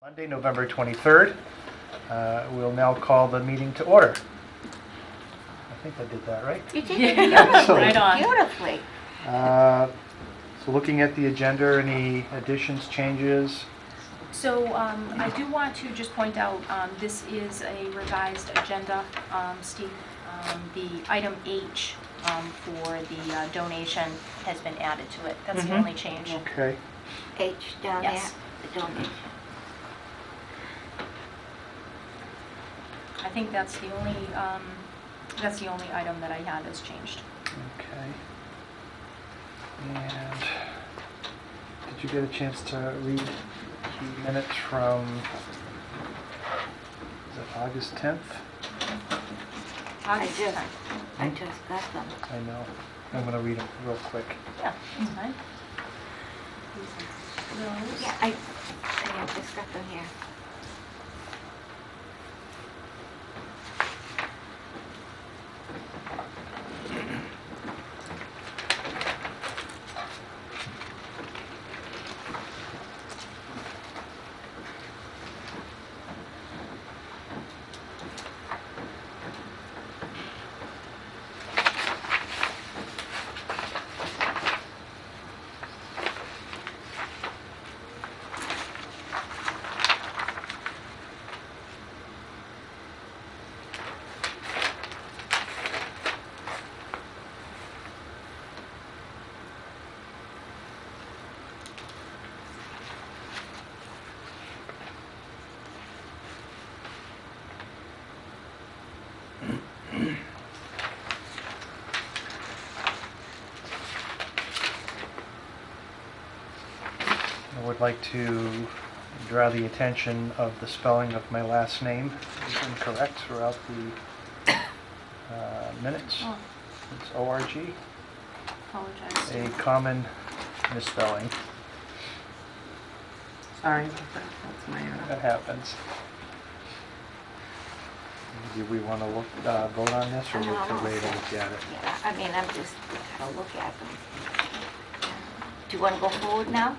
Monday, November 23rd. We'll now call the meeting to order. I think I did that right. You did it beautifully. Right on. Beautifully. So looking at the agenda, any additions, changes? So I do want to just point out, this is a revised agenda, Steve. The item H for the donation has been added to it. That's the only change. Okay. H down Yes. there, the donation. I think that's the only item that I had that's changed. Okay. And did you get a chance to read the minutes from, is it August 10th? August just- 10th. I just got them. I know. I'm going to read them real quick. Yeah, that's fine. Those. Yeah, I just got them here. I would like to draw the attention of the spelling of my last name is incorrect throughout the minutes. Oh, It's O-R-G, apologize. a common misspelling. Sorry about that. That's my error. That happens. Do we want to vote on this, or No, look to no, Ray to it's- look at it? Yeah, I mean, I'm just gonna look at them. Do you want to go forward now?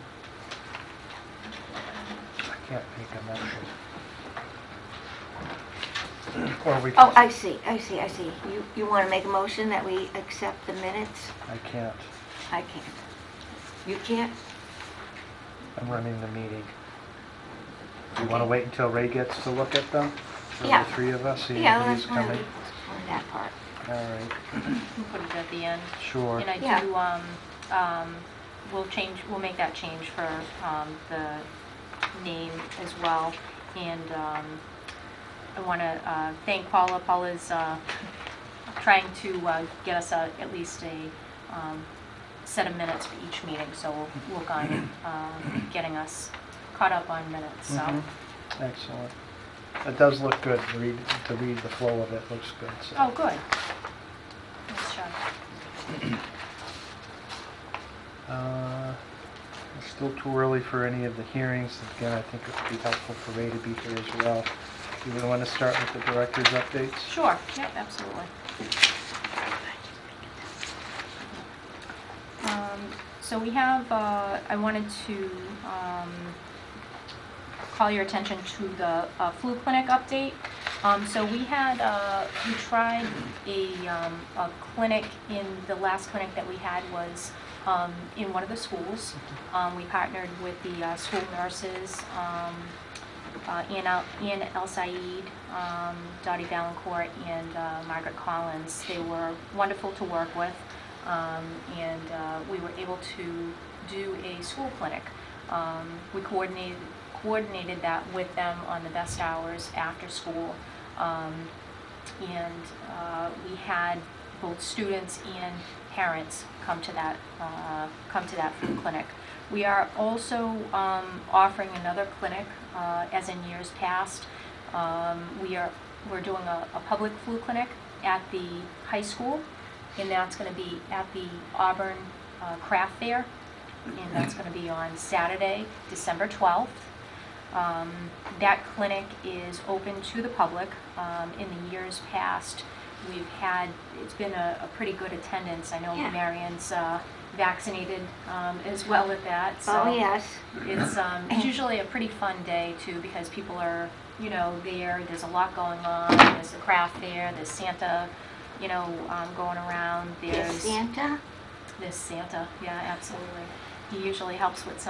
I can't make a motion. Or we Oh, can, I see. You want to make a motion that we accept the minutes? I can't. I can't. You can't? I'm running the meeting. Do you want to wait until Ray gets to look at them? So Yeah. The three of us, see Yeah, who's that's fine. coming? On that part. All right, We'll put it at the end. sure. And I Yeah. do, we'll make that change for the name as well. And I want to thank Paula. Paula's trying to get us at least a set of minutes for each meeting, so we'll work on getting us caught up on minutes, so. Mhm. Excellent. It does look good, to read the flow of it looks good, so. Oh, good. Nice job. It's still too early for any of the hearings. Again, I think it would be helpful for Ray to be here as well. Do we want to start with the director's updates? Sure, yep, absolutely. So we have, I wanted to call your attention to the flu clinic update. So we tried a clinic. In the last clinic that we had was in one of the schools. We partnered with the school nurses, Ian El Said, Dottie Valancourt, and Margaret Collins. They were wonderful to work with, and we were able to do a school clinic. We coordinated that with them on the best hours after school, and we had both students and parents come to that food clinic. We are also offering another clinic, as in years past. We're doing a public flu clinic at the high school, and that's going to be at the Auburn Craft Fair, and that's going to be on Saturday, December 12th. That clinic is open to the public. In the years past, it's been a pretty good attendance. I know Yeah. Marion's vaccinated as well at that. So Oh, yes. it's usually a pretty fun day too, because people are, there. There's a lot going on. There's the craft fair. There's Santa, going around. Yes, Santa? There's Santa. Yeah, absolutely. He usually helps with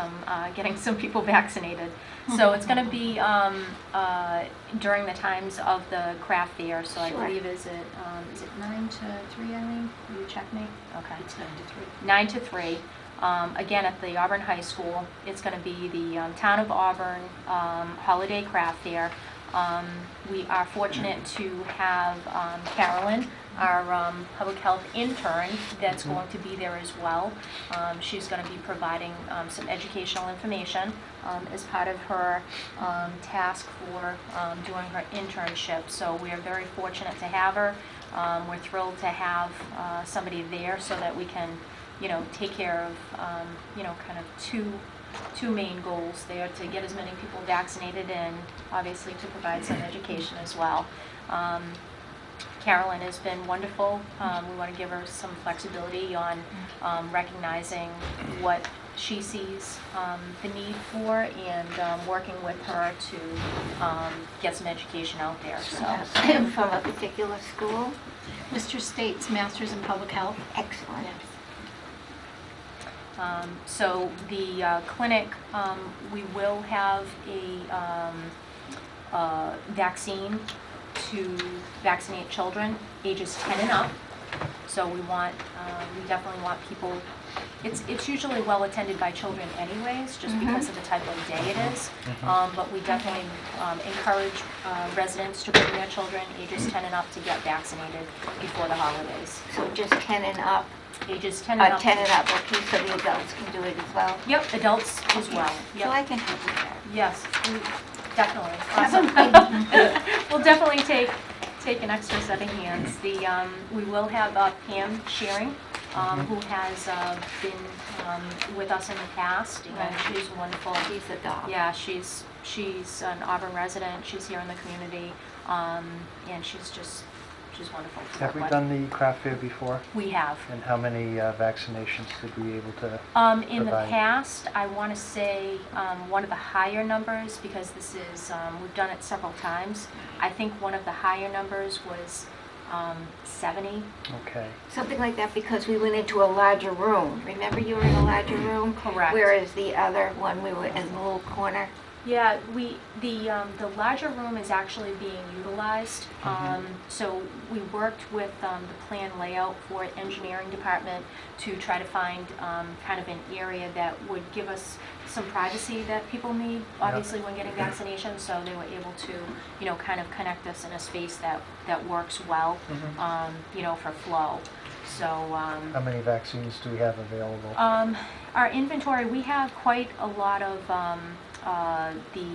getting some people vaccinated. So it's going to be during the times of the craft fair. So I Sure. believe is it 9 to 3, Eileen? Will you check me? Okay. It's 9 to 3. 9 to 3. Again, at the Auburn High School. It's going to be the Town of Auburn Holiday Craft Fair. We are fortunate to have Carolyn, our public health intern, that's going to be there as well. She's going to be providing some educational information as part of her task for doing her internship. So we are very fortunate to have her. We're thrilled to have somebody there so that we can, take care of, kind of two main goals there, to get as many people vaccinated and obviously to provide some education as well. Carolyn has been wonderful. We want to give her some flexibility on recognizing what she sees the need for, and working with her to get some education out there. So, From a particular school? Mr. State's Masters in Public Health. Excellent. So the clinic, we will have a vaccine to vaccinate children ages 10 and up. So we definitely want people. It's usually well attended by children anyways, just because of the type of day it is. But we definitely encourage residents to bring their children ages 10 and up to get vaccinated before the holidays. So just 10 and up? Ages 10 and up. 10 and up, okay, so the adults can do it as well? Yep, adults as well. Yep. So I can help with that. Yes, definitely. Awesome. We'll definitely take an extra set of hands. We will have Pam Shearing, who has been with us in the past, and she's wonderful. She's a dog. Yeah, she's an Auburn resident. She's here in the community, and she's wonderful to Have work we with. done the craft fair before? We have. And how many vaccinations did we able to In the provide? past, I want to say one of the higher numbers, because this is, we've done it several times. I think one of the higher numbers was 70. Okay. Something like that, because we went into a larger room. Remember, you were in a larger room? Correct. Whereas the other one, we were in the little corner. Yeah, the larger room is actually being utilized. So we worked with the plan layout for engineering department to try to find kind of an area that would give us some privacy that people need, obviously, when getting vaccinations. So they were able to, kind of connect us in a space that works well, for flow. So. How many vaccines do we have available? Our inventory, we have quite a lot of the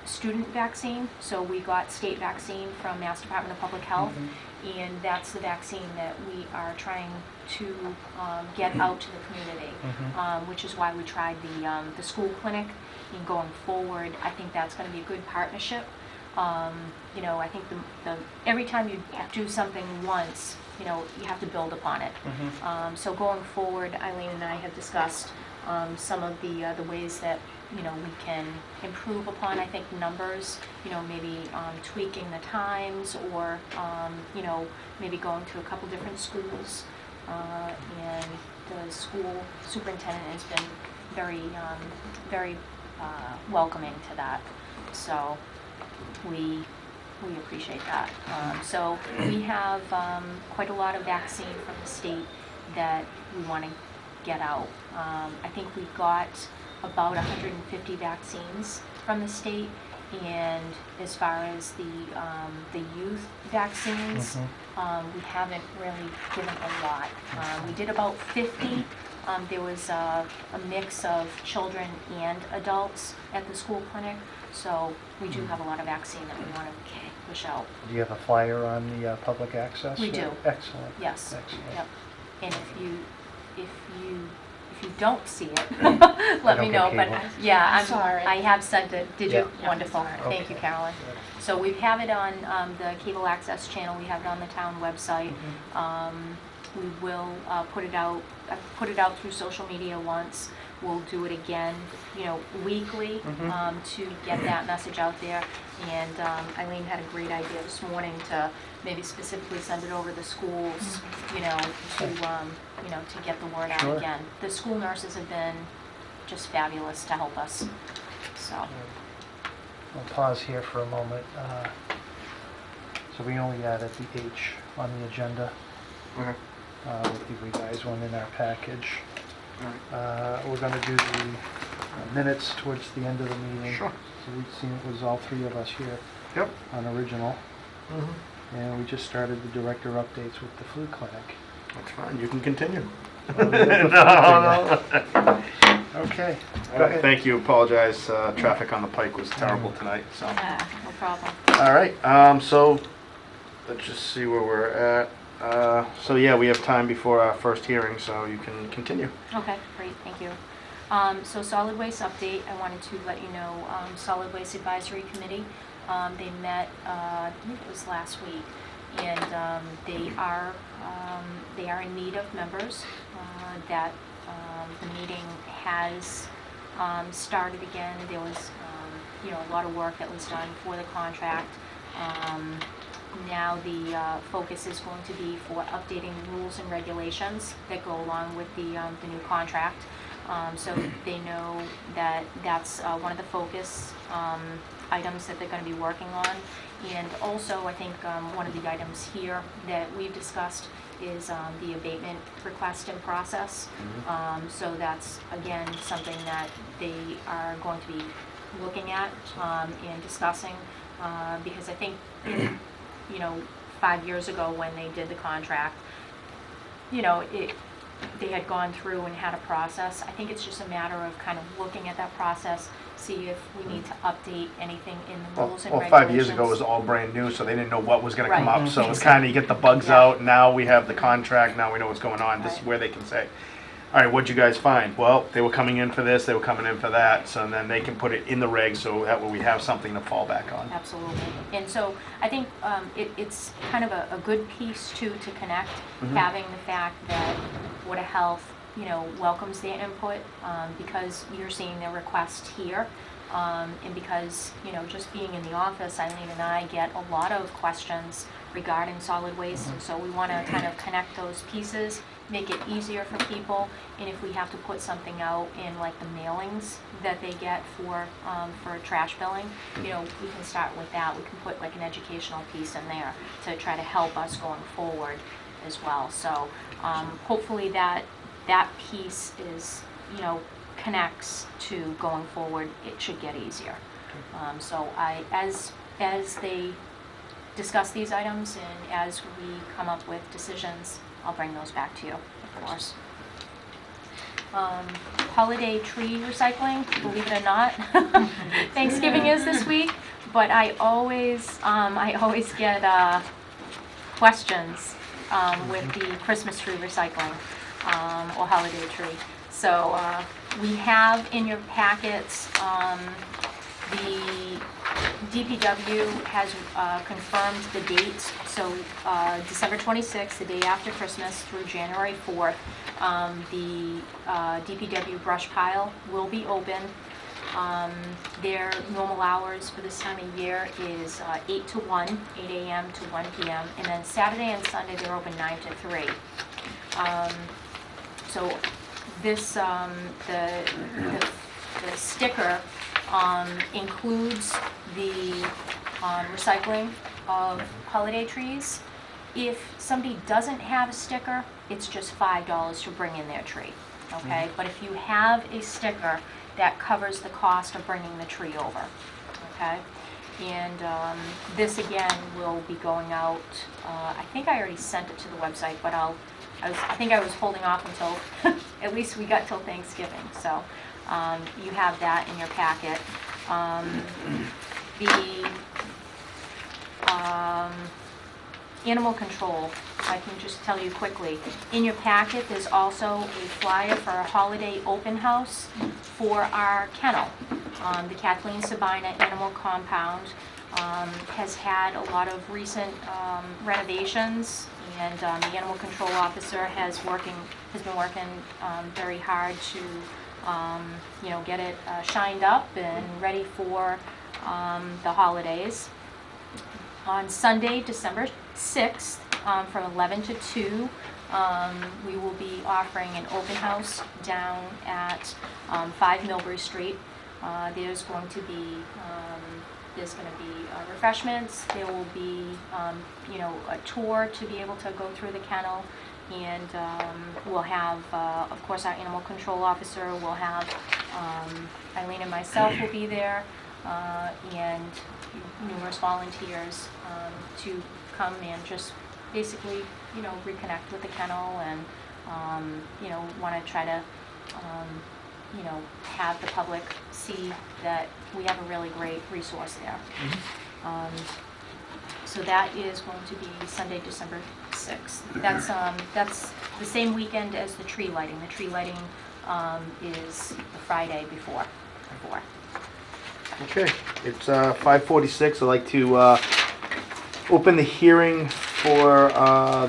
student vaccine. So we got state vaccine from Mass Department of Public Health, and that's the vaccine that we are trying to get out to the community, which is why we tried the school clinic. And going forward, I think that's going to be a good partnership. I think every time you do something once, you have to build upon it. So going forward, Eileen and I have discussed some of the ways that we can improve upon, I think, numbers, maybe tweaking the times, or maybe going to a couple different schools, and the school superintendent has been very welcoming to that, so we appreciate that. So we have quite a lot of vaccine from the state that we want to get out. I think we got about 150 vaccines from the state, and as far as the youth vaccines, we haven't really given a lot. We did about 50. There was a mix of children and adults at the school clinic, so we do have a lot of vaccine that we want to push out. Do you have a flyer on the public access? We do. Excellent. Yes. Excellent. Yep. And if you don't see it, let me don't know. get But cable. yeah, I'm Sorry. I have sent it. Did you? Yeah. Wonderful. Okay. Thank you, Carolyn. So we have it on the cable access channel. We have it on the town website. We will put it out through social media once. We'll do it again, weekly, to get that message out there. And Eileen had a great idea this morning to maybe specifically send it over to the schools, to get the word out Sure. again. The school nurses have been just fabulous to help us, so. I'll pause here for a moment. So we only added the H on the agenda Okay. with the revised one in our package. All right. We're going to do the minutes towards the end of the meeting. Sure. So we've seen it was all three of us here Yep. on original. Mm-hmm. And we just started the director updates with the flu clinic. That's fine. You can continue. Oh, yeah. No. Okay. All right, thank you. Apologize. Traffic on the Pike was terrible tonight. So. No problem. All right. So let's just see where we're at. So yeah, we have time before our first hearing, so you can continue. Okay, great, thank you. So solid waste update, I wanted to let you know, Solid Waste Advisory Committee, they met, I believe it was last week, and they are in need of members. That the meeting has started again. There was a lot of work that was done for the contract. Now the focus is going to be for updating the rules and regulations that go along with the new contract. So they know that that's one of the focus items that they're going to be working on. And also, I think one of the items here that we've discussed is the abatement request and process. So that's, again, something that they are going to be looking at and discussing, because I think 5 years ago when they did the contract, they had gone through and had a process. I think it's just a matter of kind of looking at that process, see if we need to update anything in the rules and Well, regulations. 5 years ago it was all brand new, so they didn't know what was going to come Right. up. So it's kind of, you get the bugs Yeah. out. Now we have the contract. Now we know what's going on. This is Right. where they can say, all right, what'd you guys find? Well, they were coming in for this, they were coming in for that. So then they can put it in the regs, so that way we have something to fall back on. Absolutely. And so I think it's kind of a good piece to connect, Mhm. having the fact that Board of Health, welcomes their input, because you're seeing their request here. And because, just being in the office, Eileen and I get a lot of questions regarding solid waste. And so we want to kind of connect those pieces, make it easier for people. And if we have to put something out in like the mailings that they get for trash billing, we can start with that. We can put like an educational piece in there to try to help us going forward as well. So hopefully that piece is, connects to going forward. It should get easier. So as they discuss these items and as we come up with decisions, I'll bring those back to you, of course. Holiday tree recycling, believe it or not. Thanksgiving is this week, but I always get questions with the Christmas tree recycling or holiday tree. So we have in your packets, the DPW has confirmed the dates. So December 26th, the day after Christmas, through January 4th, the DPW brush pile will be open. Their normal hours for this time of year is 8 to 1, 8 a.m. to 1 p.m. And then Saturday and Sunday, they're open 9 to 3. So this, the sticker includes the recycling of holiday trees. If somebody doesn't have a sticker, it's just $5 to bring in their tree, okay? But if you have a sticker, that covers the cost of bringing the tree over, okay? And this again will be going out, I think I already sent it to the website, but I think I was holding off until, at least we got till Thanksgiving. So you have that in your packet. The animal control, I can just tell you quickly. In your packet, there's also a flyer for a holiday open house for our kennel, the Kathleen Sabina Animal Compound. has had a lot of recent renovations, and the animal control officer has been working very hard to get it shined up and ready for the holidays. On Sunday, December 6th, from 11 to 2, we will be offering an open house down at 5 Millbury Street. There's going to be refreshments. There will be a tour to be able to go through the kennel, and we'll have of course our animal control officer. We'll have Eileen and myself will be there, and numerous volunteers to come and just basically reconnect with the kennel, and want to try to have the public see that we have a really great resource there. So that is going to be Sunday, December 6th. That's the same weekend as the tree lighting. The tree lighting is the Friday before. Okay, it's 5:46. I'd like to open the hearing for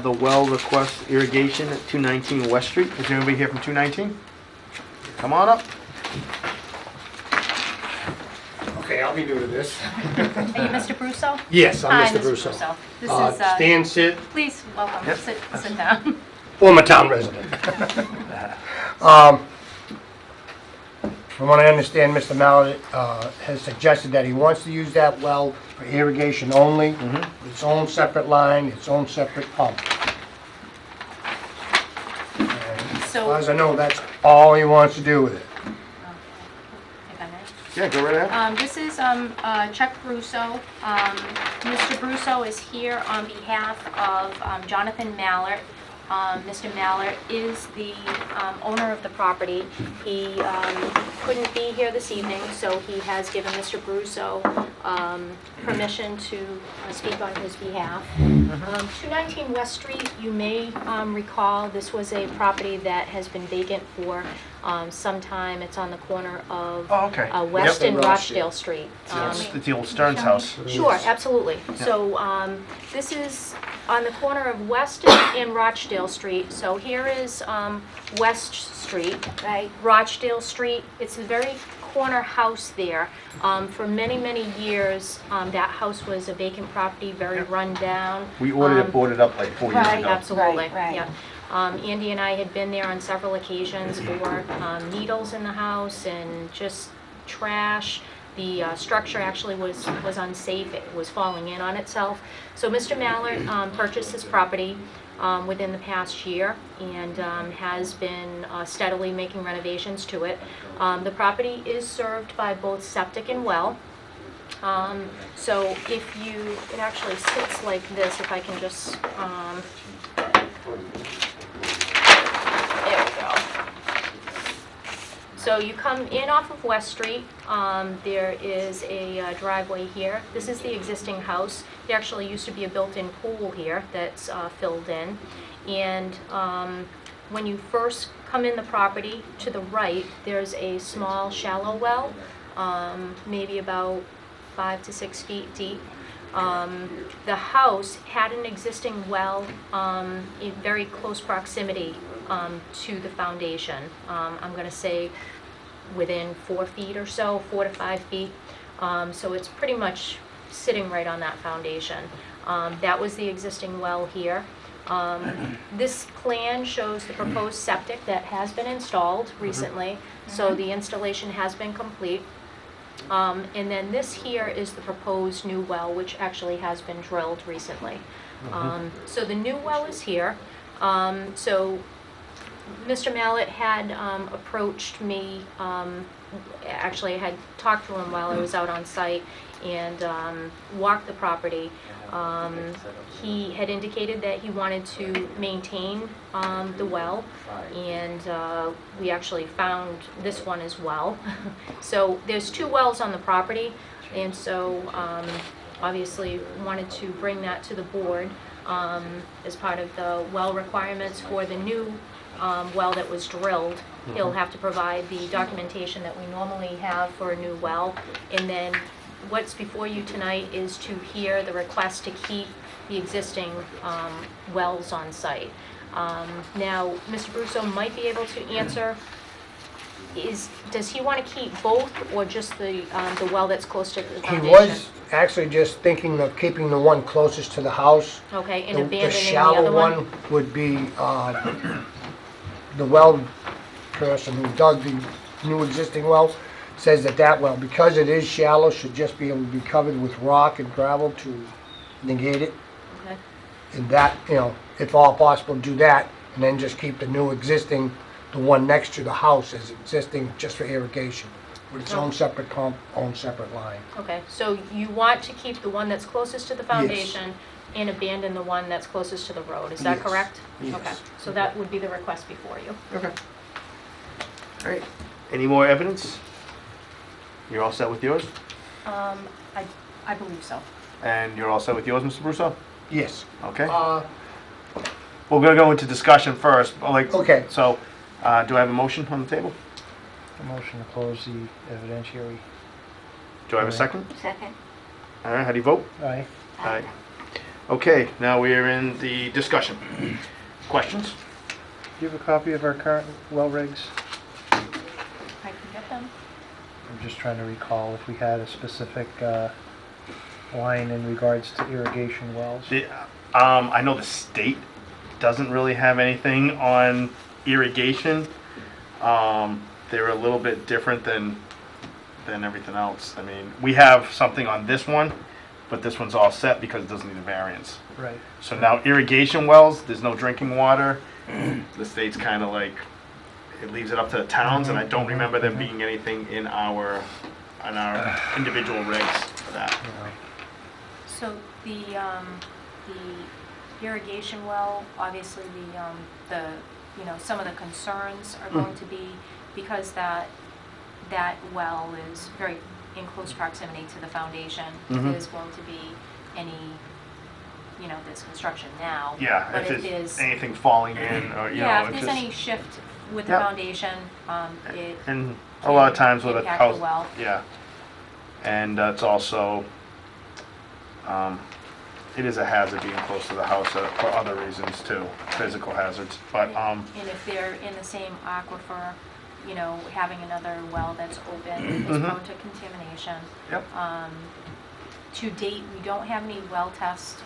the well request irrigation at 219 West Street. Is there anybody here from 219? Come on up. Okay, I'll be new to this. Are you Mr. Brusso? Yes, I'm Hi, Mr. Brusso. This is Stand, sit, please welcome. Yep. Sit down. former town resident. From what I understand, Mr. Mallett has suggested that he wants to use that well for irrigation only, its own separate line, its own separate pump. And as far as I know, that's all he wants to do with it. If I may. Yeah, go right ahead. This is Chuck Brusso. Mr. Brusso is here on behalf of Jonathan Mallett. Mr. Mallett is the owner of the property. He couldn't be here this evening, so he has given Mr. Brusso permission to speak on his behalf. 219 West Street, you may recall, this was a property that has been vacant for some time. It's on the corner of West Yep. and Rochdale Street. It's the old Stearns house. Sure, absolutely. So this is on the corner of West and Rochdale Street. So here is West Street, Right. Rochdale Street. It's a very corner house there. For many, many years, that house was a vacant property, very run down. We ordered it boarded up like 4 years Right, ago. absolutely. Right. Yeah. Andy and I had been there on several occasions for needles in the house and just trash. The structure actually was unsafe. It was falling in on itself. So Mr. Mallett purchased this property within the past year and has been steadily making renovations to it. The property is served by both septic and well. So if you, it actually sits like this, if I can just, there we go. So you come in off of West Street, there is a driveway here. This is the existing house. There actually used to be a built-in pool here that's filled in. And when you first come in the property, to the right, there's a small shallow well, maybe about 5 to 6 feet deep. The house had an existing well in very close proximity to the foundation. I'm going to say within 4 feet or so, 4 to 5 feet. So it's pretty much sitting right on that foundation. That was the existing well here. This plan shows the proposed septic that has been installed recently. So the installation has been complete. And then this here is the proposed new well, which actually has been drilled recently. So the new well is here. So Mr. Mallett had approached me, actually I had talked to him while I was out on site and walked the property. He had indicated that he wanted to maintain the well, and we actually found this one as well. So there's 2 wells on the property, and so obviously wanted to bring that to the board as part of the well requirements for the new well that was drilled. He'll have to provide the documentation that we normally have for a new well, and then what's before you tonight is to hear the request to keep the existing wells on site. Now, Mr. Brusso might be able to answer, does he want to keep both or just the well that's close to the He foundation? was actually just thinking of keeping the one closest to the house. Okay, and The abandoning the shallow other one? one would be, the well person who dug the new existing well says that that well, because it is shallow, should just be able to be covered with rock and gravel to negate it. Okay. And that, you know, if all possible, do that, and then just keep the new existing, the one next to the house as existing just for irrigation, with its own separate pump, own separate line. Okay, so you want to keep the one that's closest to the foundation and abandon the one that's closest to the road, is that Yes. correct? Yes. Okay, so that would be the request before you. Okay. All right. Any more evidence? You're all set with yours? I believe so. And you're all set with yours, Mr. Brusso? Yes. Okay. We're gonna go into discussion first, but like. Okay. So, do I have a motion on the table? A motion to close the evidentiary. Do I have a Aye. second? Second? All right, how do you vote? Aye. Aye. Okay, now we are in the discussion. Questions? Do you have a copy of our current well regs? I can get them. I'm just trying to recall if we had a specific line in regards to irrigation wells. I know the state doesn't really have anything on irrigation. They're a little bit different than everything else. I mean, we have something on this one, but this one's all set because it doesn't need a variance. Right. So now irrigation wells, there's no drinking water. The state's kind of like, it leaves it up to the towns, and I don't remember there being anything in our individual regs for that. You know, So the irrigation well, obviously some of the concerns are going to be because that well is very in close proximity to the foundation. If there's going to be any, there's construction now. Yeah, But if if there's there's, anything falling in, or, yeah, know, if it's there's just. any shift with the Yep. foundation, it And a lot of can times with a impact the house. well. Yeah. And it's also, it is a hazard being close to the house for other reasons too, physical hazards. But, And if they're in the same aquifer, having another well that's open is prone to contamination. yep, To date, we don't have any well tests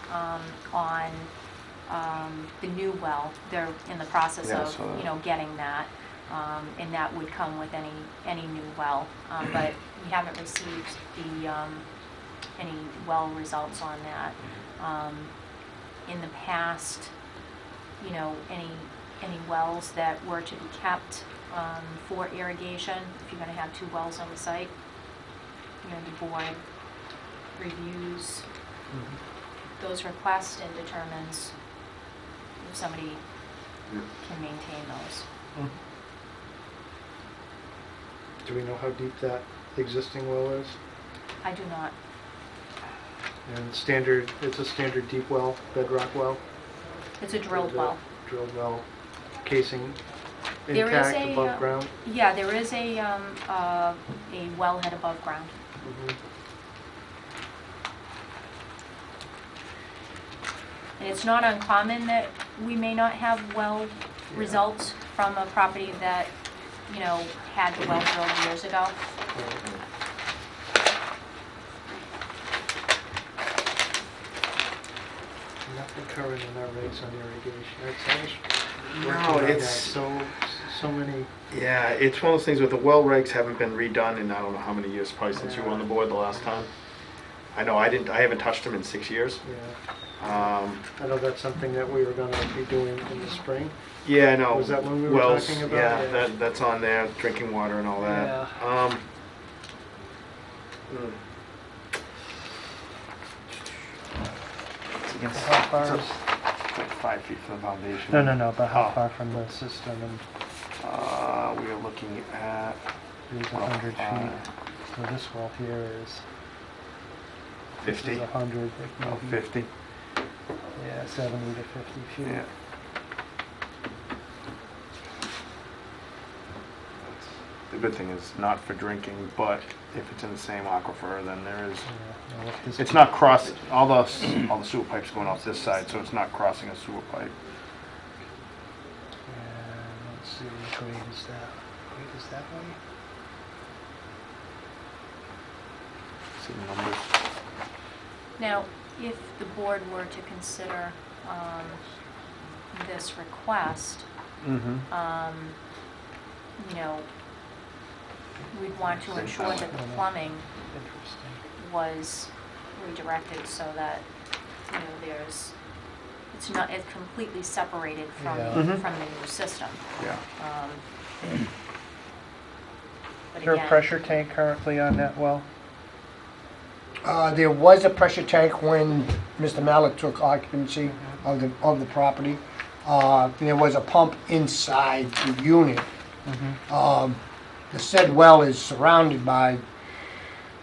on the new well. They're in the process Yeah, of, so- getting that, and that would come with any new well. But we haven't received any well results on that. In the past, any wells that were to be kept for irrigation, if you're going to have two wells on the site, the board reviews those requests and determines if somebody can maintain those. do we know how deep that existing well is? I do not. And it's a standard deep well, bedrock well? It's a drilled well. Drilled well, casing There is intact a, above ground? Yeah, there is a wellhead above ground. Mhm. And it's not uncommon that we may not have well results from a property that, had the well drilled years ago. Nothing current in our rates on irrigation. I was No, working on that. it's- So many, yeah, it's one of those things where the well regs haven't been redone in I don't know how many years, probably since you were on the board the last time. I know I haven't touched them in 6 years. yeah. I know that's something that we were gonna be doing in the spring. Yeah, I know. Was that when we were Wells, talking about? Yeah, Yeah. that's on there, drinking water and all that. Hmm. It's against, How far it's is, like 5 feet from the foundation. no, but how Oh. far from the system? And We are looking at it's 100 feet. So this well here is 50. 100, Oh, maybe, 50. yeah, 70 to 50 feet. Yeah. the good thing is not for drinking, but if it's in the same aquifer, then there is, Yeah, well, his- it's not crossing, all the sewer pipes going off this side, so it's not crossing a sewer pipe. And let's see, which way is that? Wait, is that way? See the numbers? Now, if the board were to consider this request, Mm-hmm. you know, we'd want to ensure that the plumbing Interesting. was redirected so that, you know, it's completely separated from, Yeah. Mhm. from the new system. Yeah. But Is there a again, pressure tank currently on that well? There was a pressure tank when Mr. Mallett took occupancy of the property. There was a pump inside the unit. The said well is surrounded by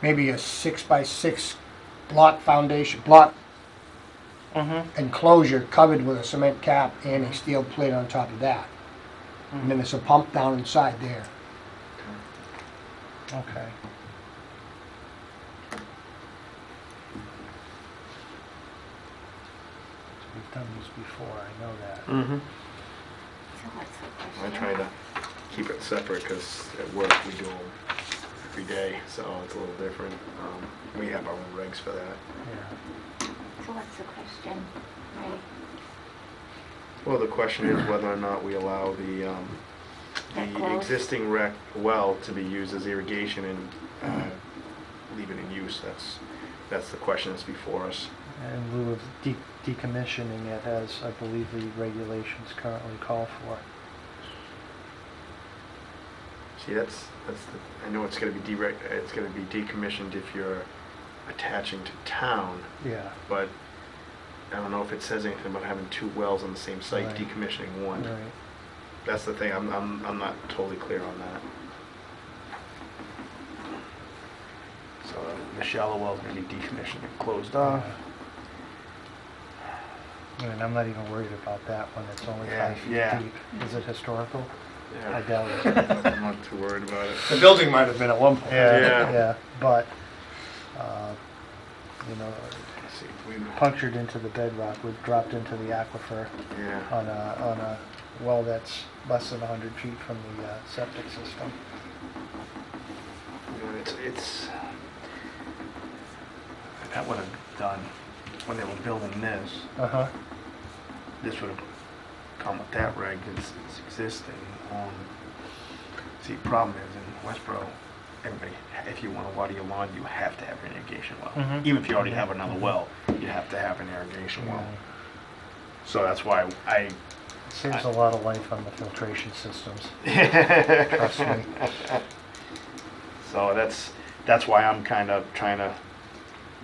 maybe a 6x6 block foundation, enclosure covered with a cement cap and a steel plate on top of that. And then there's a pump down inside there. Okay. We've done this before, I know that. Mm-hmm. So what's the I question? try to keep it separate because at work we do them every day, so it's a little different. We have our own regs for that. Yeah. So what's the question, Ray? Well, the question is whether or not we allow the That close? existing well to be used as irrigation and leave it in use. That's the question that's before us. In lieu of decommissioning it, as I believe the regulations currently call for. See, that's I know it's going to be it's going to be decommissioned if you're attaching to town, Yeah. but I don't know if it says anything about having two wells on the same site, Right. decommissioning one. Right. That's the thing. I'm not totally clear on that. So the shallow well's going to be decommissioned and closed off. And I'm not even worried about that one, it's only Yeah, 5 feet yeah. deep. Is it historical? Yeah. I doubt it. I'm not too worried about it. The building might have been at one point. Yeah. Yeah, but, you know, Let's see, we, punctured into the bedrock, we've dropped into the aquifer yeah. on a well that's less than 100 feet from the septic system. You know, it's that would have done when they were building this. Uh-huh. This would have come with that reg. It's existing. See, problem is in Westboro, everybody, if you want to water your lawn, you have to have an irrigation well. Mhm. Even if you already have another well, you have to have an irrigation well. Right. So that's why I. It saves a lot of life on the filtration systems, Trust trust me. So that's why I'm kind of trying to,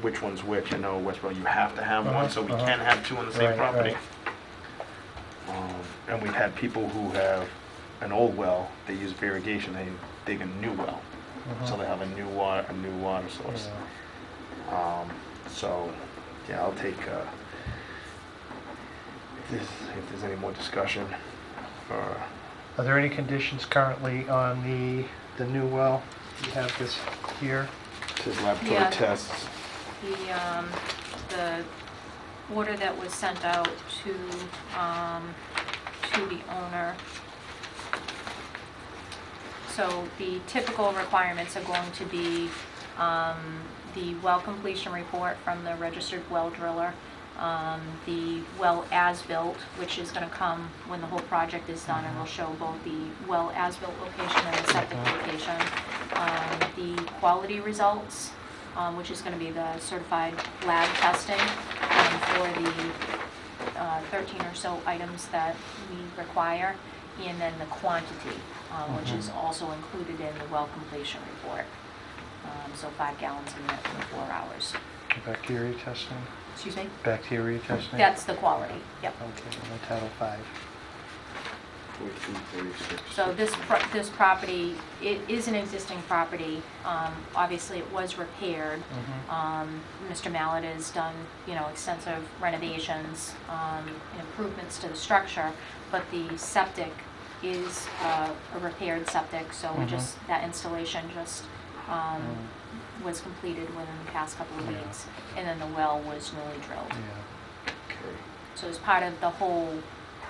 which one's which. I know Westboro, you have to have one, so we can have two on the same Right, property. right. And we've had people who have an old well, they use for irrigation, they dig a new well. So they have a new water source. Yeah. So, yeah, I'll take, if there's any more discussion, or, Are there any conditions currently on the new well? You have this here. his laboratory Yeah. tests. The order that was sent out to the owner. So the typical requirements are going to be the well completion report from the registered well driller, the well as-built, which is going to come when the whole project is done, and will show both the well as-built location and the septic location, the quality results, which is going to be the certified lab testing for the 13 or so items that we require, and then the quantity, which is also included in the well completion report. So 5 gallons a minute for 4 hours. Bacteria testing? Excuse me? Bacteria testing? That's the quality, yep. Okay, and the Title V. 4236. So this property, it is an existing property. Obviously, it was repaired. Mr. Mallett has done, extensive renovations, and improvements to the structure, but the septic is a repaired septic, so we just, that installation just was completed within the past couple of Yeah. weeks, and then the well was newly drilled. Yeah. Okay. So as part of the whole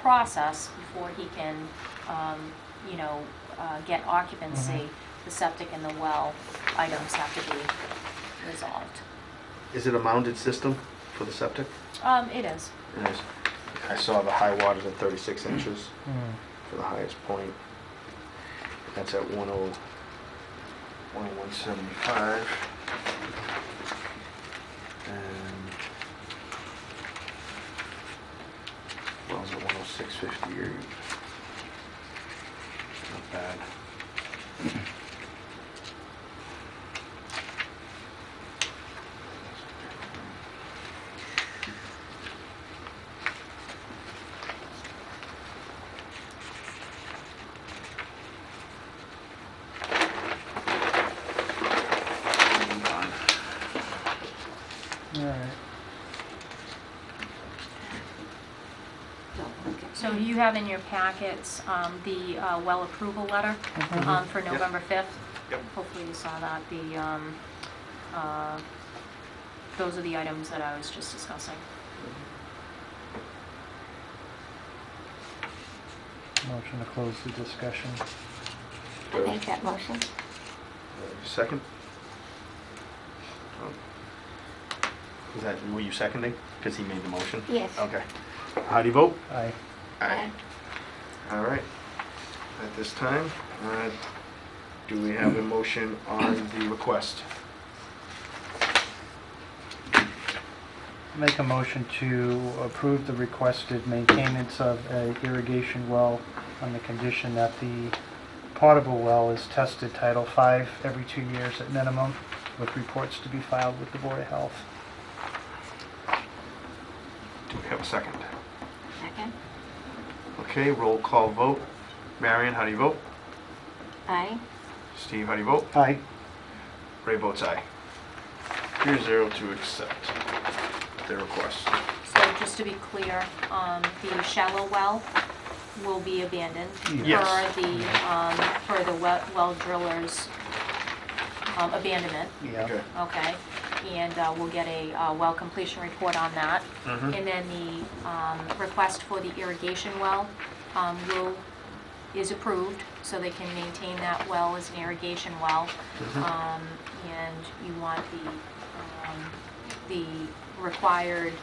process, before he can, get occupancy, the septic and the well items have to be resolved. Is it a mounted system for the septic? It is. It is. I saw the high water's at 36 inches Mm. for the highest point. That's at 101.75. And well's at 106.58. Not bad. All right. Don't look at So you have in your packets the well approval letter for November 5th. Yep. Hopefully you saw that. Those are the items that I was just discussing. Motion to close the discussion. Make that motion. Second? Is that, were you seconding? Because he made the motion? Yes. Okay. How do you vote? Aye. Aye. All right. At this time, do we have a motion on the request? Make a motion to approve the requested maintenance of a irrigation well on the condition that the potable well is tested Title V every 2 years at minimum, with reports to be filed with the Board of Health. Do we have a second? Second. Okay, roll call vote. Marion, how do you vote? Aye. Steve, how do you vote? Aye. Ray votes aye. 3-0 to accept the request. So just to be clear, the shallow well will be abandoned Yes. for the well driller's abandonment. Yeah. Okay. Okay, and we'll get a well completion report on that. Mhm. And then the request for the irrigation well is approved, so they can maintain that well as an irrigation well. And you want the required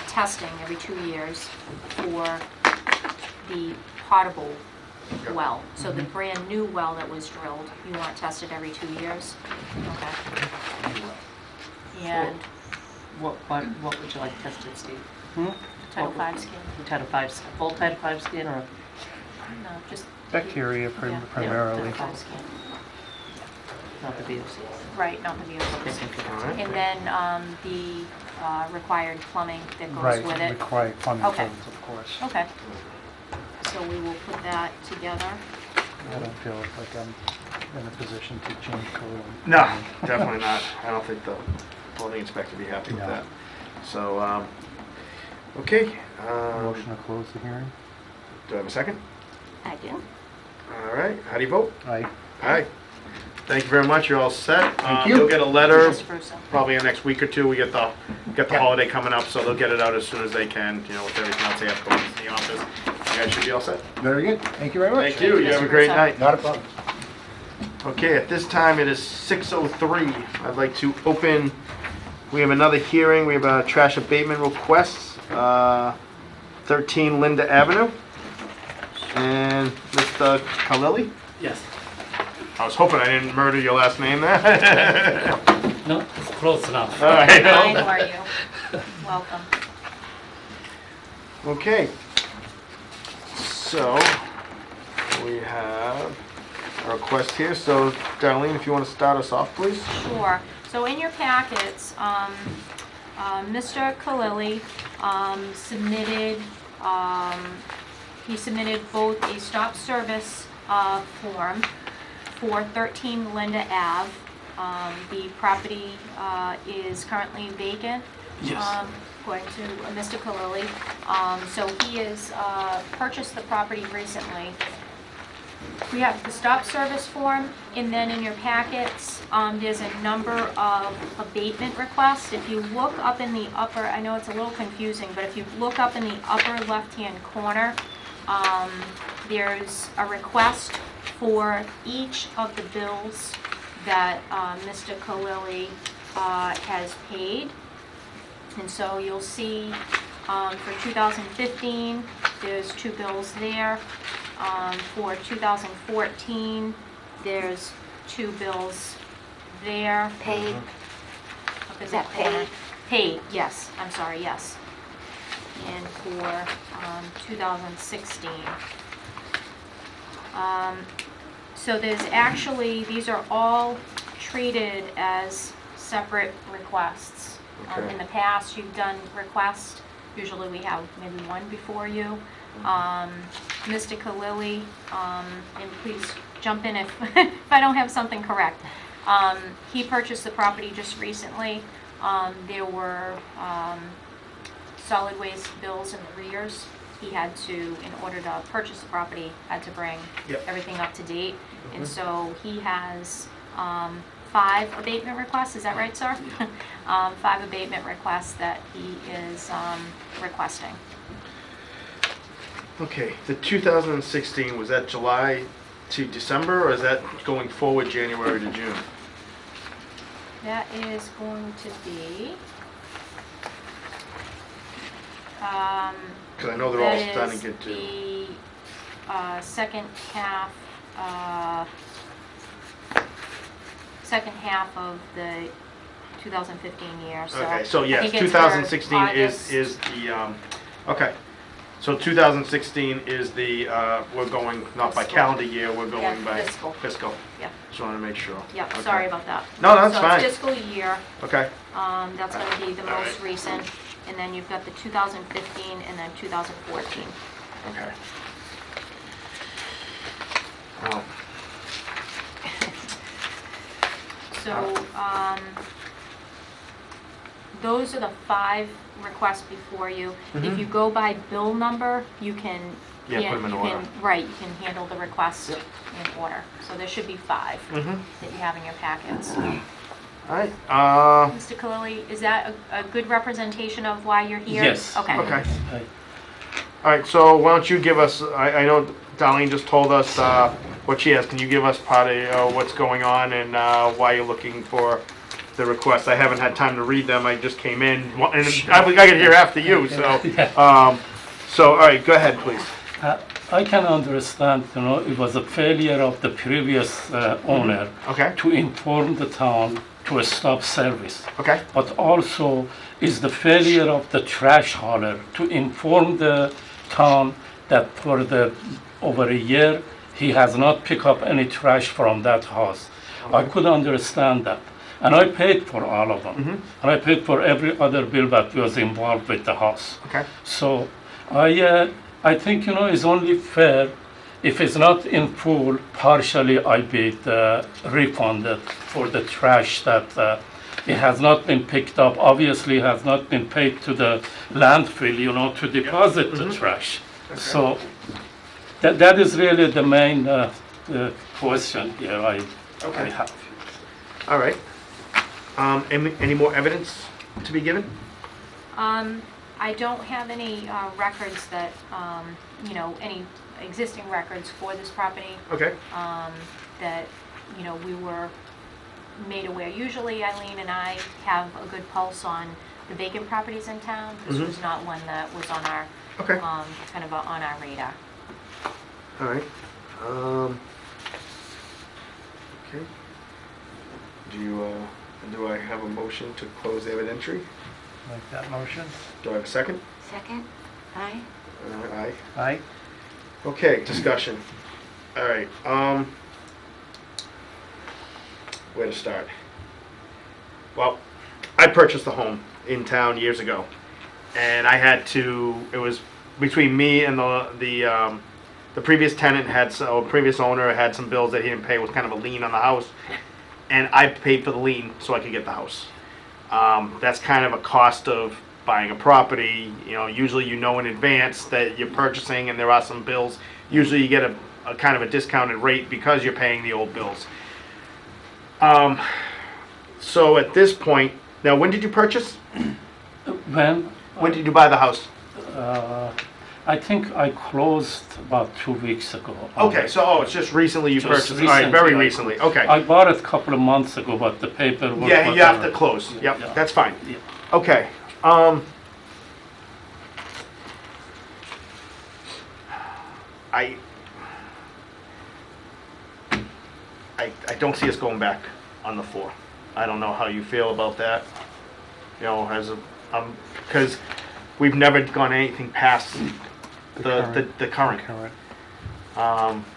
testing every 2 years for the potable Yep. well. So the brand new well that was drilled, you want tested every 2 years? Okay. And What would you like tested, Steve? Title V scan? Title V, full Title V scan or? No, just. Bacteria Yeah. primarily. Title V scan. Not the VOC. Right, not the Okay, vehicles. thank you. All right. And then the required plumbing that goes Right, with it. required plumbing Okay. codes, of course. Okay. So we will put that together. I don't feel like I'm in a position to change code. on- No, definitely not. I don't think the building inspector would be happy with No. that. So, okay. Motion to close the hearing? Do I have a second? I do. All right. How do you vote? Aye. Aye. Thank you very much. You're all set. you. You'll get a letter Just Bruce. probably in the next week or two. We get the Yeah. holiday coming up, so they'll get it out as soon as they can. You know, with everything else they have going in the office. You guys should be all set. Very good. Thank you very much. Thank you. You have a great night. Not a problem. Okay, at this time it is 6:03. I'd like to open, we have another hearing. We have a trash abatement request, 13 Linda Avenue. And Mr. Kalili? Yes. I was hoping I didn't murder your last name there. No, it's close enough. All Hi, right. how are you? Welcome. Okay. So, we have a request here. So, Darlene, if you want to start us off, please. Sure. So in your packets, Mr. Kalili submitted, he submitted both a stop service form for 13 Linda Ave. The property is currently vacant. Yes. According to Mr. Kalili. So he has purchased the property recently. We have the stop service form, and then in your packets, there's a number of abatement requests. If you look up in the upper, I know it's a little confusing, but if you look up in the upper left-hand corner, there's a request for each of the bills that Mr. Kalili has paid. And so you'll see for 2015, there's 2 bills there. For 2014, there's 2 bills there. Paid, Up in Is the that corner. paid? Paid, yes, I'm sorry, yes. And for 2016. So there's actually, these are all treated as separate requests. Okay. In the past, you've done requests, usually we have maybe one before you. Mr. Kalili, and please jump in if, if I don't have something correct. He purchased the property just recently. There were solid waste bills in arrears. He had to, in order to purchase the property, had to bring Yep. everything up to date. And so he has 5 abatement requests, is that right, sir? 5 abatement requests that he is requesting. Okay, the 2016, was that July to December, or is that going forward January to June? That is going to be, Because I know they're all starting to get to. the second half of the 2015 year, so. Okay, so I yes, think it's for 2016 August. is the, okay. So 2016 is the, we're going not by Fiscal. calendar year, we're Yeah, going by fiscal. fiscal. Yeah. Just wanted to make sure. Yeah, Okay. sorry about that. No, that's So fine. it's fiscal year, Okay, that's gonna be the All most right. recent, and then you've got the 2015 and then 2014. okay. So, those are the 5 requests before you. If you go by bill number, you can. Mm-hmm. Yeah, put 'em in you order. can- Right, you can handle the request Yep. in order. So there should be 5 Mm-hmm. that you have in your packets. All right, Mr. Kalili, is that a good representation of why you're here? Yes. Okay. okay. I- All right, so why don't you give us, I know Darlene just told us what she has. Can you give us part of what's going on and why you're looking for the requests? I haven't had time to read them. I just came in, and I got here after you, so. So, all right, go ahead, please. I can understand, it was a failure of the previous owner Okay, to inform the town to stop service. okay, But also is the failure of the trash hauler to inform the town that for over a year, he has not picked up any trash from that house. I could understand that. And I paid for all of them. And I paid for every other bill that was involved with the house. okay, So I think, it's only fair if it's not in full, partially I be refunded for the trash that it has not been picked up, obviously has not been paid to the landfill, to deposit the trash. So that is really the main question here I Okay. have. all right. Any more evidence to be given? I don't have any records that, any existing records for this property Okay, that, we were made aware. Usually Eileen and I have a good pulse on the vacant properties in town. This was not one that was on our, okay, kind of on our radar. all right. Okay. Do I have a motion to close the evidentiary? Make that motion. Do I have a second? Second? Aye? Aye. Aye. Okay, discussion. All right, where to start? Well, I purchased a home in town years ago, and I had to, it was between me and the previous tenant previous owner had some bills that he didn't pay, was kind of a lien on the house, and I paid for the lien so I could get the house. That's kind of a cost of buying a property. You know, usually you know in advance that you're purchasing and there are some bills. Usually you get a kind of a discounted rate because you're paying the old bills. So at this point, now when did you purchase? When? When did you buy the house? I think I closed about 2 weeks ago. Okay, so it's just recently you Just purchased. All right, very recently, recently. Okay. I bought it a couple of months ago, but the paperwork. Yeah, you have to whatever. close. Yep, Yeah. that's fine. Yeah. Okay. I don't see us going back on the floor. I don't know how you feel about that. You know, because we've never gone anything past the current.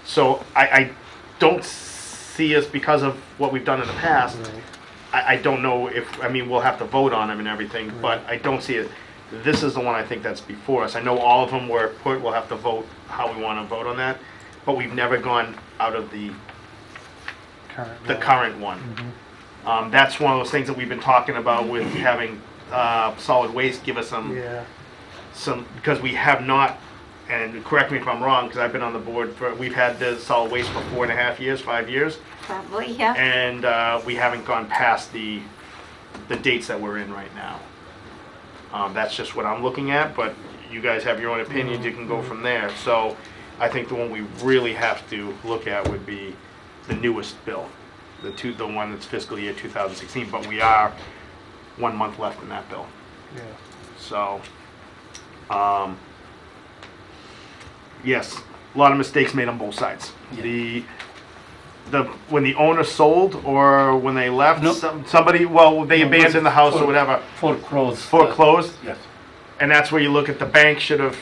So I don't see us, because of what we've done in the past. Right. I don't know if, I mean, we'll have to vote on them and everything, but I don't see it. This is the one I think that's before us. I know all of them were put, we'll have to vote how we want to vote on that, but we've never gone out of the current one. That's one of those things that we've been talking about with having solid waste give us some, Yeah. because we have not, and correct me if I'm wrong, because I've been on the board for, we've had the solid waste for 4.5 years, 5 years. Probably, yeah. And we haven't gone past the dates that we're in right now. That's just what I'm looking at, but you guys have your own opinions, you can go from there. So I think the one we really have to look at would be the newest bill, the one that's fiscal year 2016, but we are 1 month left in that bill. Yeah. So, yes, a lot of mistakes made on both sides. Yeah. When the owner sold or when they left, No. somebody, well, they No, abandoned the house or whatever, Foreclosed. foreclosed, Yes. and that's where you look at the bank should have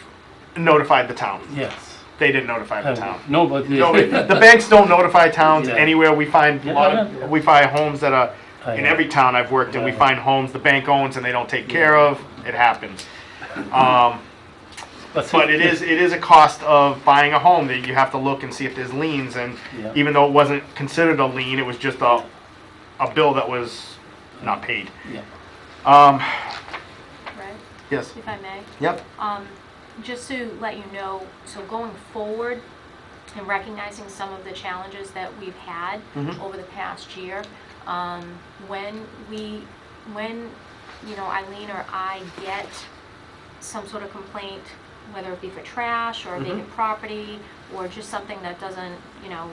notified the town. Yes. They didn't notify the town. Nobody. No, the banks don't notify towns Yeah. anywhere. We find a Yeah, lot yeah. of, we find homes that are, I in know. every town I've worked in, we Yeah. find homes the bank owns and they don't take care of. It happens. But it is a cost of buying a home that you have to look and see if there's liens, and Yeah. even though it wasn't considered a lien, it was just a bill that was not paid. Yeah. Right, Yes. if I may. Yep. Just to let you know, so going forward and recognizing some of the challenges that we've had Mhm. over the past year, when you know, Eileen or I get some sort of complaint, whether it be for trash or a vacant property or just something that doesn't, you know,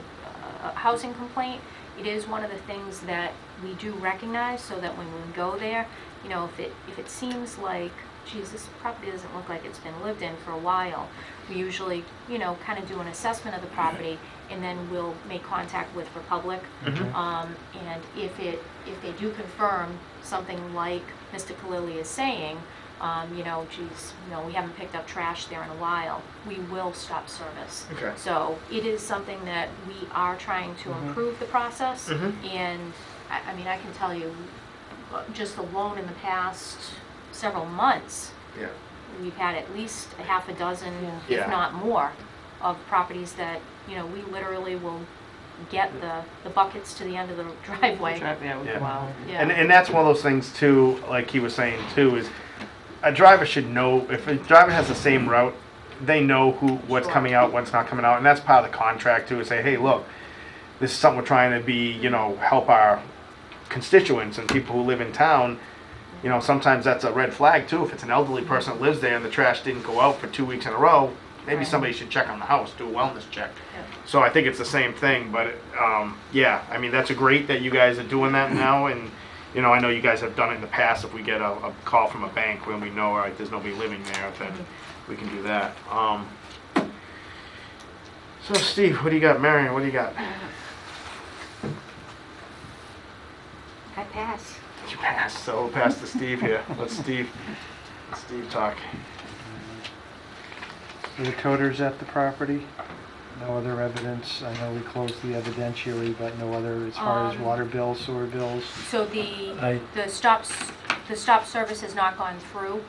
a housing complaint, it is one of the things that we do recognize, so that when we go there, you know, if it seems like, geez, this property doesn't look like it's been lived in for a while, we usually, you know, kind of do an assessment of the property, and then we'll make contact with Republic. And if they do confirm something like Mr. Kalili is saying, you know, geez, you know, we haven't picked up trash there in a while, we will stop service. Okay. So it is something that we are trying to improve the process. And I mean, I can tell you, just alone in the past several months, Yeah. we've had at least a half a dozen, Yeah. if not more, of properties that, you know, we literally will get the buckets to the end of the driveway. Yeah, Yeah. wow. Yeah. And that's one of those things too, like he was saying too, is a driver should know, if a driver has the same route, they know what's Sure. coming out, what's not coming out, and that's part of the contract too, is say, hey, look, this is something we're trying to be, you know, help our constituents and people who live in town. You know, sometimes that's a red flag too. If it's an elderly person that lives there and the trash didn't go out for 2 weeks in a row, maybe Right. somebody should check on the house, do a wellness check. Yeah. So I think it's the same thing, but yeah, I mean, that's great that you guys are doing that now, and you know, I know you guys have done it in the past. If we get a call from a bank when we know, all right, there's nobody living there, then we can do that. So Steve, what do you got? Marion, what do you got? I pass. You pass, so we'll pass to Steve here. Let Steve talk. The coders at the property? No other evidence? I know we closed the evidentiary, but no other as far as water bills, sewer bills? So I- the stop service has not gone through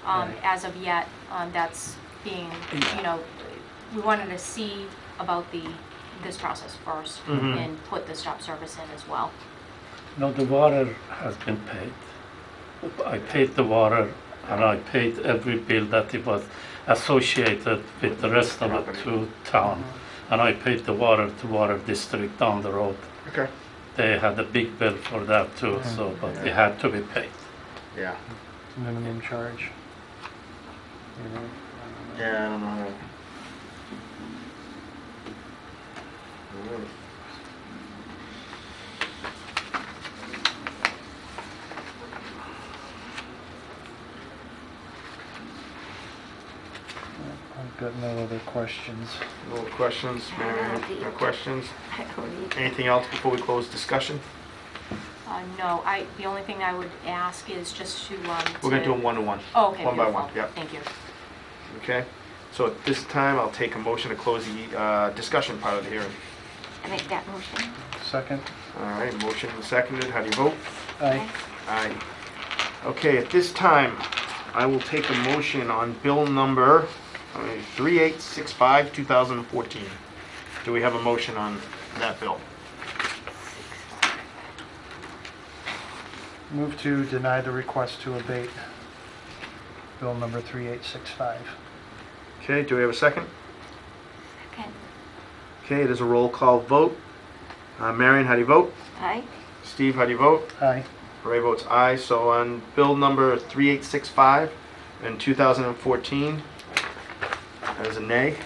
as of yet. That's being, you know, we wanted to see about this process first and put the stop service in as well. No, the water has been paid. I paid the water and I paid every bill that it was associated with the rest of it to town. And I paid the water to Water District down the road. Okay. They had a big bill for that too, so, but it had to be paid. Yeah. Minimum charge. You know, Yeah, I don't know. I've got no other questions. No questions, Mary? No questions? I don't need- Anything else before we close discussion? No, the only thing I would ask is just to, We're gonna do them one-to-one. Oh, okay, One by beautiful. one, yep. Thank you. Okay? So at this time, I'll take a motion to close the discussion part of the hearing. I make that motion. Second? All right, motion seconded. How do you vote? Aye. Aye. Okay, at this time, I will take a motion on bill number 3865, 2014. Do we have a motion on that bill? Move to deny the request to abate bill number 3865. Okay, do we have a second? Second. Okay, it is a roll call vote. Marion, how do you vote? Aye. Steve, how do you vote? Aye. Ray votes aye. So on bill number 3865 in 2014, that is a nay.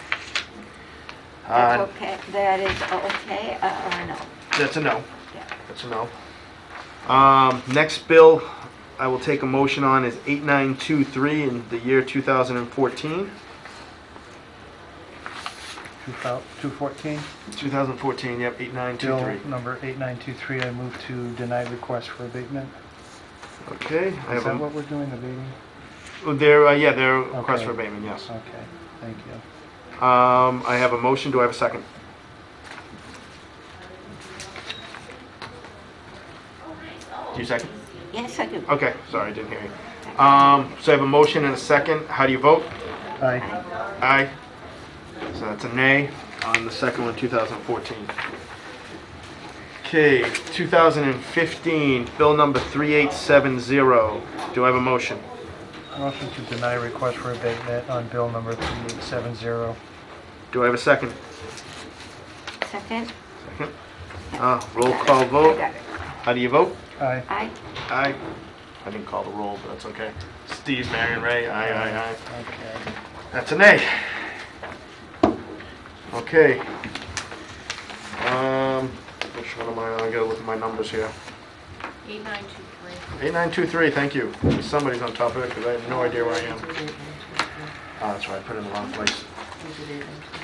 That's okay. That is okay or no? That's a no. Yeah. That's a no. Next bill I will take a motion on is 8923 in the year 2014. 214. 2014, yep, Bill 8923. number 8923, I move to deny request for abatement. Okay, I Is have that a, what we're doing, abating? yeah, their request Okay. for abatement, yes. Okay, thank you. I have a motion, do I have a second? Do you second? Yes, I do. Okay, sorry, I didn't hear you. So I have a motion and a second. How do you vote? Aye. Aye. So that's a nay on the second one, 2014. Okay, 2015, bill number 3870. Do I have a motion? Motion to deny request for abatement on bill number 3870. Do I have a second? Second. Second. Roll call I vote. got it. How do you vote? Aye. Aye. Aye. I didn't call the roll, but that's okay. Steve, Marion, Ray, aye, aye, aye. Okay. That's a nay. Okay. Which one am I on? I gotta look at my numbers here. 8923. 8923, thank you. Somebody's on top of it because I have no idea where I am. Oh, that's right, I put it in the wrong place.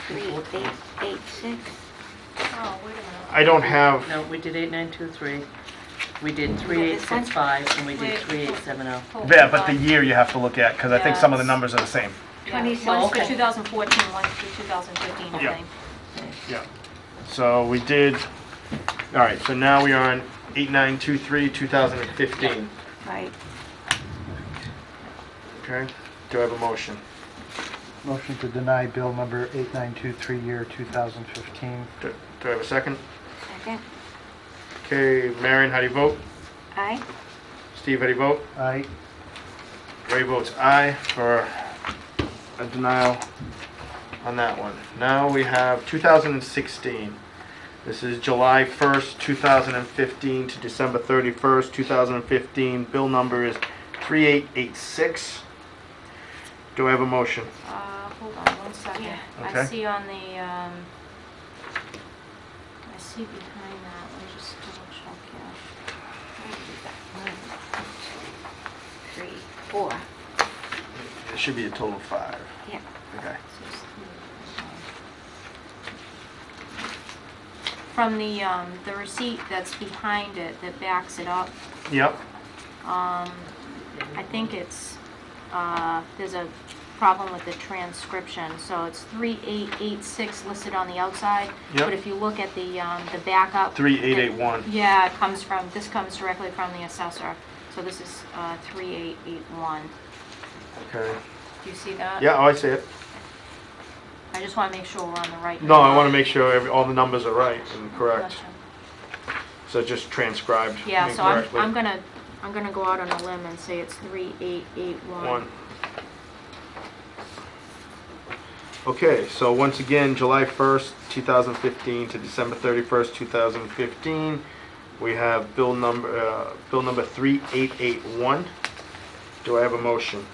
3886. Oh, wait a minute. I don't have, No, we did 8923. We did 3865 and we did Wait. 3870. Oh, yeah, but the year you have to look at because I think some of the Yes. numbers are the same. Yeah, 26. one's for Okay. 2014, one's for 2015, I Yeah. think. Yeah. So we did, all right, so now we are on 8923, 2015. Right. Okay, do I have a motion? Motion to deny bill number 8923, year 2015. Do I have a second? Second. Okay, Marion, how do you vote? Aye. Steve, how do you vote? Aye. Ray votes aye for a denial on that one. Now we have 2016. This is July 1st, 2015 to December 31st, 2015. Bill number is 3886. Do I have a motion? Hold on one second. Yeah. Okay. I see on the, I see behind that, let me just double check here. 1, 2, 3, 4. It should be a total of 5. Yeah. Okay. From the receipt that's behind it, that backs it up, Yep. I think it's, there's a problem with the transcription, so it's 3886 listed on the outside. Yep. But if you look at the backup. 3881. Yeah, this comes directly from the assessor, so this is 3881. Okay. Do you see that? Yeah, oh, I see it. I just want to make sure we're on the right. No, I want to make sure all the numbers are right and correct. Gotcha. So it's just transcribed Yeah, so incorrectly. I'm gonna I'm gonna go out on a limb and say it's 3881. One. Okay, so once again, July 1st, 2015 to December 31st, 2015, we have bill number 3881. Do I have a motion?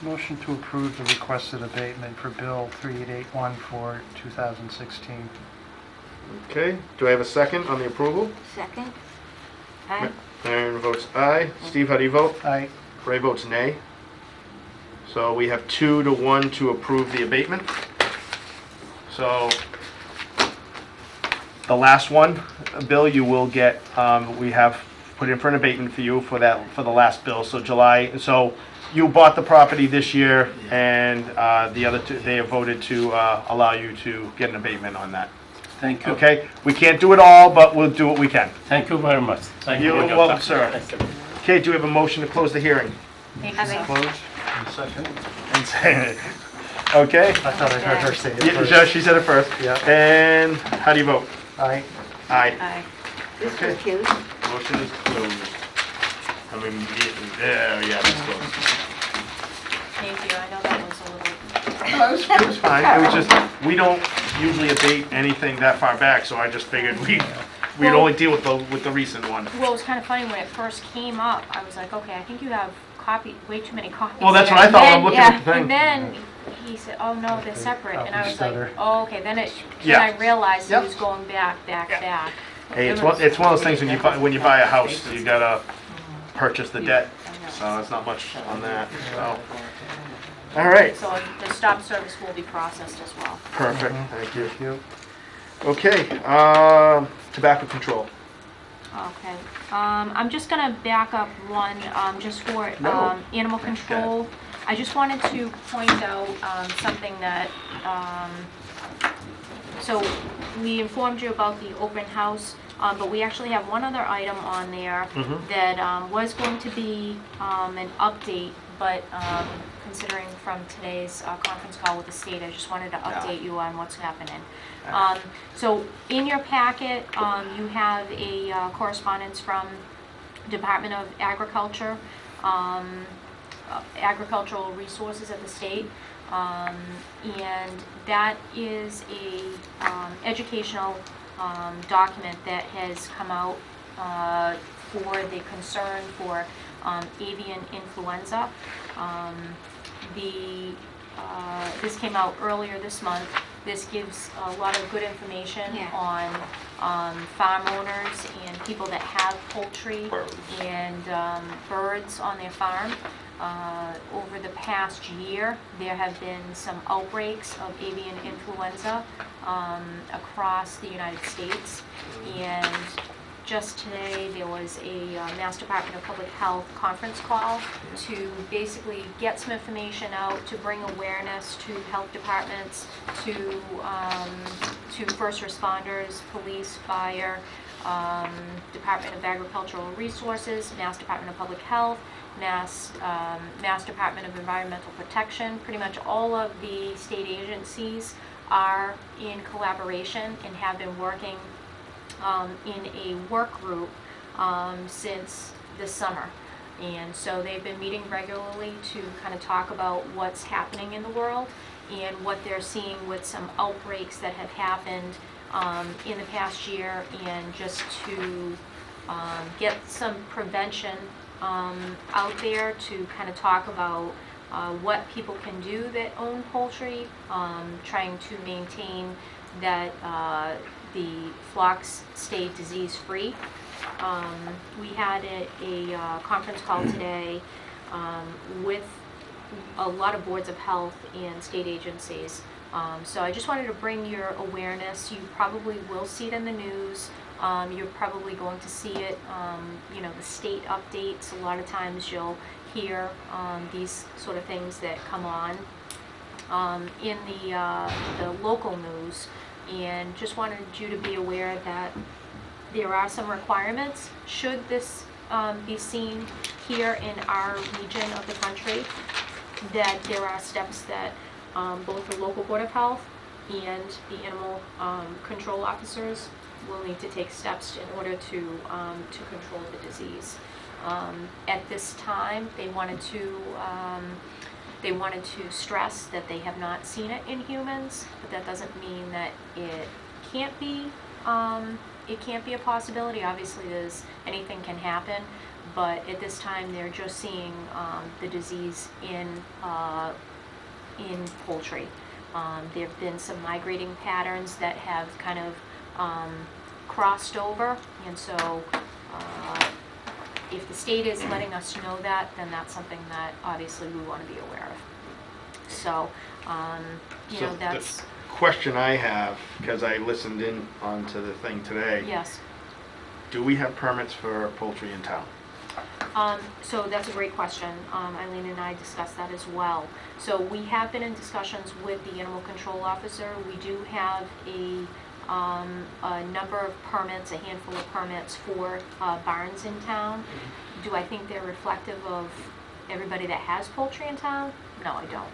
Motion to approve the requested abatement for Bill 3881 for 2016. Okay, do I have a second on the approval? Second? Aye. Aaron votes aye. Steve, how do you vote? Aye. Ray votes nay. So we have 2 to 1 to approve the abatement. So the last one, Bill, you will get, we have put in for an abatement for you for that, for the last bill, so July, so you bought the property this year, and the other two, they have voted to allow you to get an abatement on that. Thank you. Okay? We can't do it all, but we'll do what we can. Thank you very much. Thank you. You're for your welcome, time. sir. Thank you. Okay, do we have a motion to close the hearing? Thank you, sir. Closed. And second. Okay? I thought I heard her say it Yeah, first. she said it first. Yeah. And how do you vote? Aye. Aye. Aye. This Okay. was cute. Motion is closed. I mean, yeah, that's closed. Thank you, I know that was a little, It was fine. It was just, we don't usually abate anything that far back, so I just figured we'd Well- only deal with the recent one. well, it was kind of funny when it first came up, I was like, okay, I think you have way too many copies. Well, that's here. what I And thought when then- I'm looking yeah, at the thing. And then he said, oh no, they're separate, and I Copy was like, stutter. oh, okay, then Yeah. I realized he Yep. was going back. Hey, it's It one, was- it's one of those things when you buy a house, you gotta purchase the debt. So it's not much on that, so. All right, So the stop service will be processed as well. perfect, thank you. Thank you. Okay, tobacco control. Okay, I'm just gonna back up one, just for, No. animal control. I just wanted to point out, something that, so we informed you about the open house, but we actually have one other item on there Mhm. that, was going to be, an update, but, considering from today's, conference call with the state, I just wanted to update you on what's happening. So in your packet, you have a correspondence from Department of Agriculture, Agricultural Resources of the state, and that is a educational document that has come out for the concern for avian influenza. This came out earlier this month. This gives a lot of good information Yeah. on farm owners and people that have poultry and birds on their farm. Over the past year, there have been some outbreaks of avian influenza across the United States, and just today, there was a Mass Department of Public Health conference call to basically get some information out, to bring awareness to health departments, to first responders, police, fire, Department of Agricultural Resources, Mass Department of Public Health, Mass Department of Environmental Protection. Pretty much all of the state agencies are in collaboration and have been working in a work group since this summer. And so they've been meeting regularly to kind of talk about what's happening in the world and what they're seeing with some outbreaks that have happened in the past year, and just to get some prevention out there to kind of talk about what people can do that own poultry, trying to maintain that the flocks stay disease-free. We had a conference call today with a lot of boards of health and state agencies. So I just wanted to bring your awareness. You probably will see it in the news. You're probably going to see it, the state updates. A lot of times you'll hear these sort of things that come on in the local news. And just wanted you to be aware that there are some requirements should this be seen here in our region of the country, that there are steps that both the local Board of Health and the animal control officers will need to take steps in order to control the disease. At this time, they wanted to stress that they have not seen it in humans, but that doesn't mean that it can't be, a possibility. Obviously, anything can happen, but at this time, they're just seeing the disease in poultry. There have been some migrating patterns that have kind of crossed over, and so if the state is letting us know that, then that's something that obviously we want to be aware of. So, you know, that's, Question I have, because I listened in onto the thing today. yes. Do we have permits for poultry in town? So that's a great question. Eileen and I discussed that as well. So we have been in discussions with the animal control officer. We do have a number of permits, a handful of permits for barns in town. Do I think they're reflective of everybody that has poultry in town? No, I don't.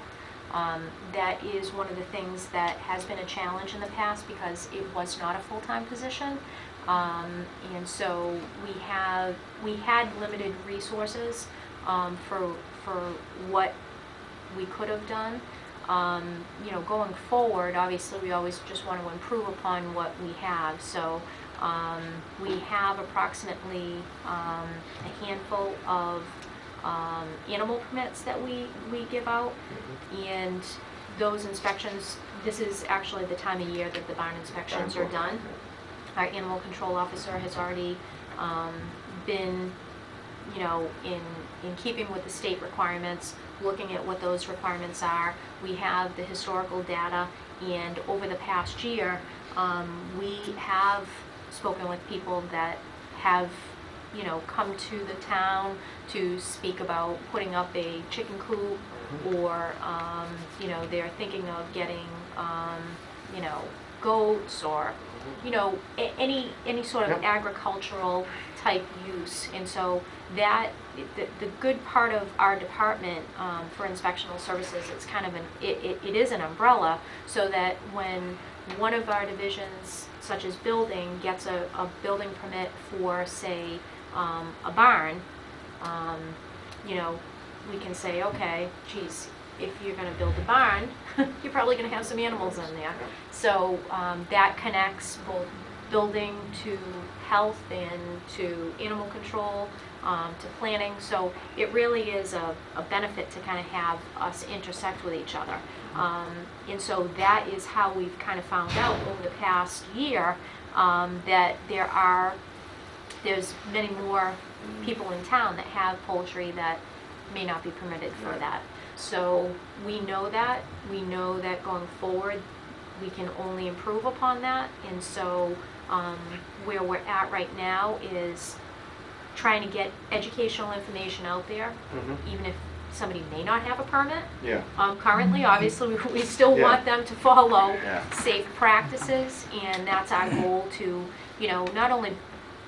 That is one of the things that has been a challenge in the past because it was not a full-time position. And so we had limited resources for what we could have done. You know, going forward, obviously, we always just want to improve upon what we have. So we have approximately a handful of animal permits that we give out, and those inspections, this is actually the time of year that the barn inspections are done. Our animal control officer has already been, you know, in keeping with the state requirements, looking at what those requirements are. We have the historical data, and over the past year, we have spoken with people that have, you know, come to the town to speak about putting up a chicken coop, or, you know, they're thinking of getting, you know, goats, or, you know, any sort of agricultural type use. And so that, the good part of our department for inspectional services, it's kind of it is an umbrella, so that when one of our divisions, such as building, gets a building permit for, say, a barn, you know, we can say, okay, geez, if you're going to build a barn, you're probably going to have some animals in there. So that connects both building to health and to animal control, to planning. So it really is a benefit to kind of have us intersect with each other. And so that is how we've kind of found out over the past year that there's many more people in town that have poultry that may not be permitted for that. So we know that going forward we can only improve upon that. And so where we're at right now is trying to get educational information out there, even if somebody may not have a permit. Yeah. Currently, obviously, we still Yeah. want them to follow Yeah. safe practices, and that's our goal to, you know, not only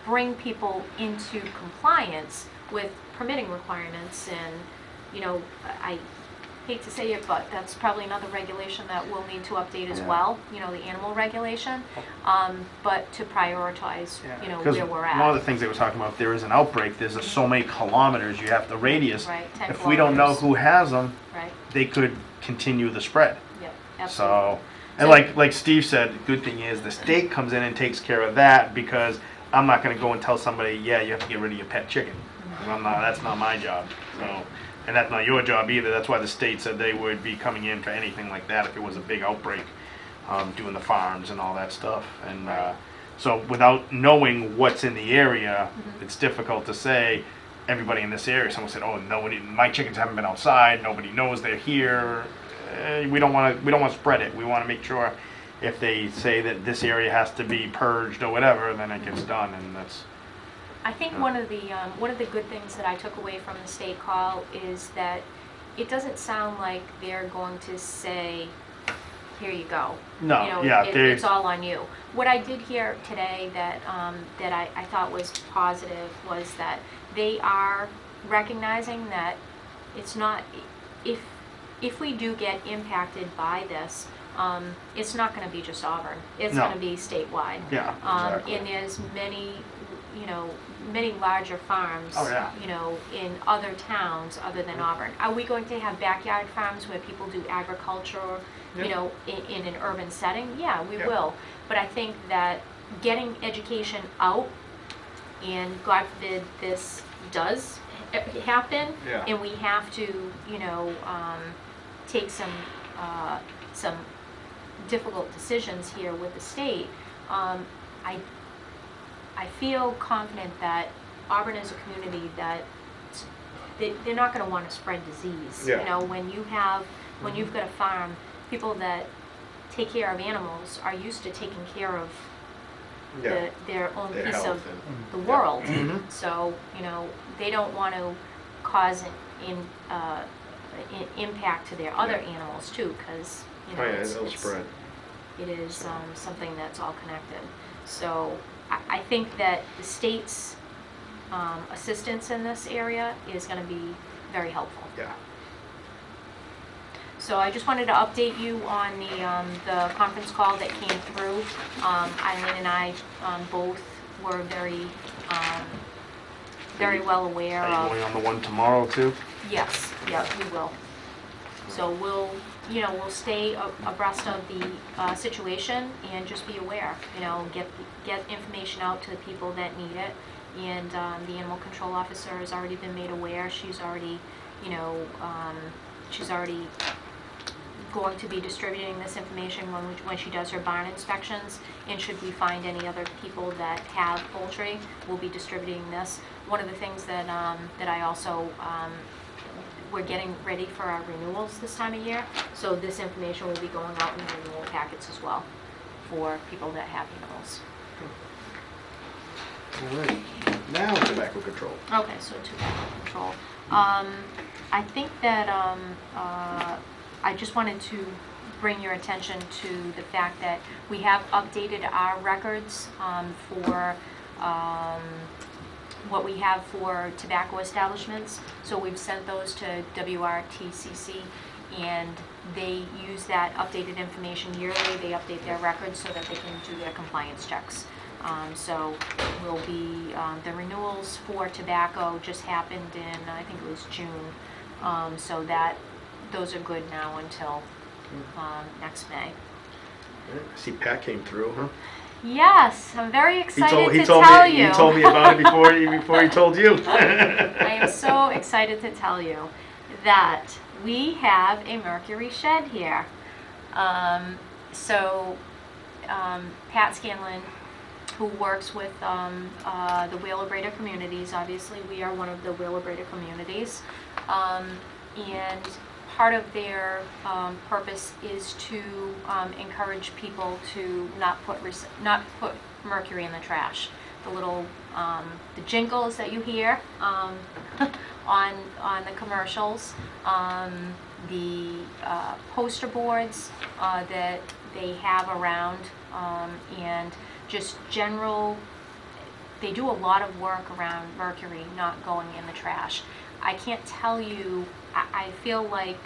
bring people into compliance with permitting requirements, and, you know, I hate to say it, but that's probably another regulation that we'll need to update as Yeah. well, you know, the animal regulation, but to prioritize, you know, Because where we're one of the at. things they were talking about, if there is an outbreak, there's so many kilometers, you have the radius. Right, 10 If we don't know kilometers. who has them, Right, they could continue the spread. yeah, absolutely. So, and like Steve said, the good thing is the state comes in and takes care of that, because I'm not gonna go and tell somebody, yeah, you have to get rid of your pet chicken. That's not my job. So, and that's not your job either. That's why the state said they would be coming in for anything like that if it was a big outbreak, doing the farms and all that stuff. And so without knowing what's in the area, it's difficult to say everybody in this area. Someone said, "Oh, nobody, my chickens haven't been outside. Nobody knows they're here." We don't want to spread it. We want to make sure if they say that this area has to be purged or whatever, then it gets done, and that's. I think one of the good things that I took away from the state call is that it doesn't sound like they're going to say, "Here you go." No, You know, yeah, it's all on you. What I did hear today that I thought was positive was that they are recognizing that it's not, if we do get impacted by this, it's not going to be just Auburn. It's No. going to be statewide. Yeah, exactly. And there's many, you know, many larger farms, Oh, yeah. you know, in other towns other than Auburn. Are we going to have backyard farms where people do agriculture, you Yeah. know, in an urban setting? Yeah, we Yeah. will. But I think that getting education out, and God forbid this does happen, Yeah. and we have to, you know, take some difficult decisions here with the state, I feel confident that Auburn is a community that they're not going to want to spread disease. Yeah. You know, when you've got a farm, people that take care of animals are used to taking care of Yeah. their own Their piece health of and- the world. Mhm. So, you know, they don't want to cause an impact to their other Yeah. animals too, because, you know, Oh, yeah, it's, it'll spread. it is So. something that's all connected. So I think that the state's assistance in this area is going to be very helpful. Yeah. So I just wanted to update you on the conference call that came through. Eileen and I both were very well aware Are you of. going on the one tomorrow too? Yes, yeah, we will. So we'll stay abreast of the situation and just be aware, you know, get information out to the people that need it. And the animal control officer has already been made aware. She's already, you know, she's already going to be distributing this information when she does her barn inspections. And should we find any other people that have poultry, we'll be distributing this. One of the things that that I also we're getting ready for our renewals this time of year, so this information will be going out in the renewal packets as well for people that have animals. All right. Now tobacco control. Okay, so tobacco control. I think that I just wanted to bring your attention to the fact that we have updated our records for what we have for tobacco establishments. So we've sent those to WRTCC, and they use that updated information yearly. They update their records so that they can do their compliance checks. So will be the renewals for tobacco just happened in, I think it was June. So those are good now until next May. I see Pat came through, huh? Yes, I'm very excited He to told tell me you. he told me about it before he told you. I am so excited to tell you that we have a Mercury shed here. Pat Scanlon, who works with the Wheelabrator communities, obviously we are one of the Wheelabrator communities, and part of their purpose is to encourage people to not put mercury in the trash. The little the jingles that you hear on the commercials, the poster boards that they have around, and just general. They do a lot of work around mercury not going in the trash. I can't tell you. I feel like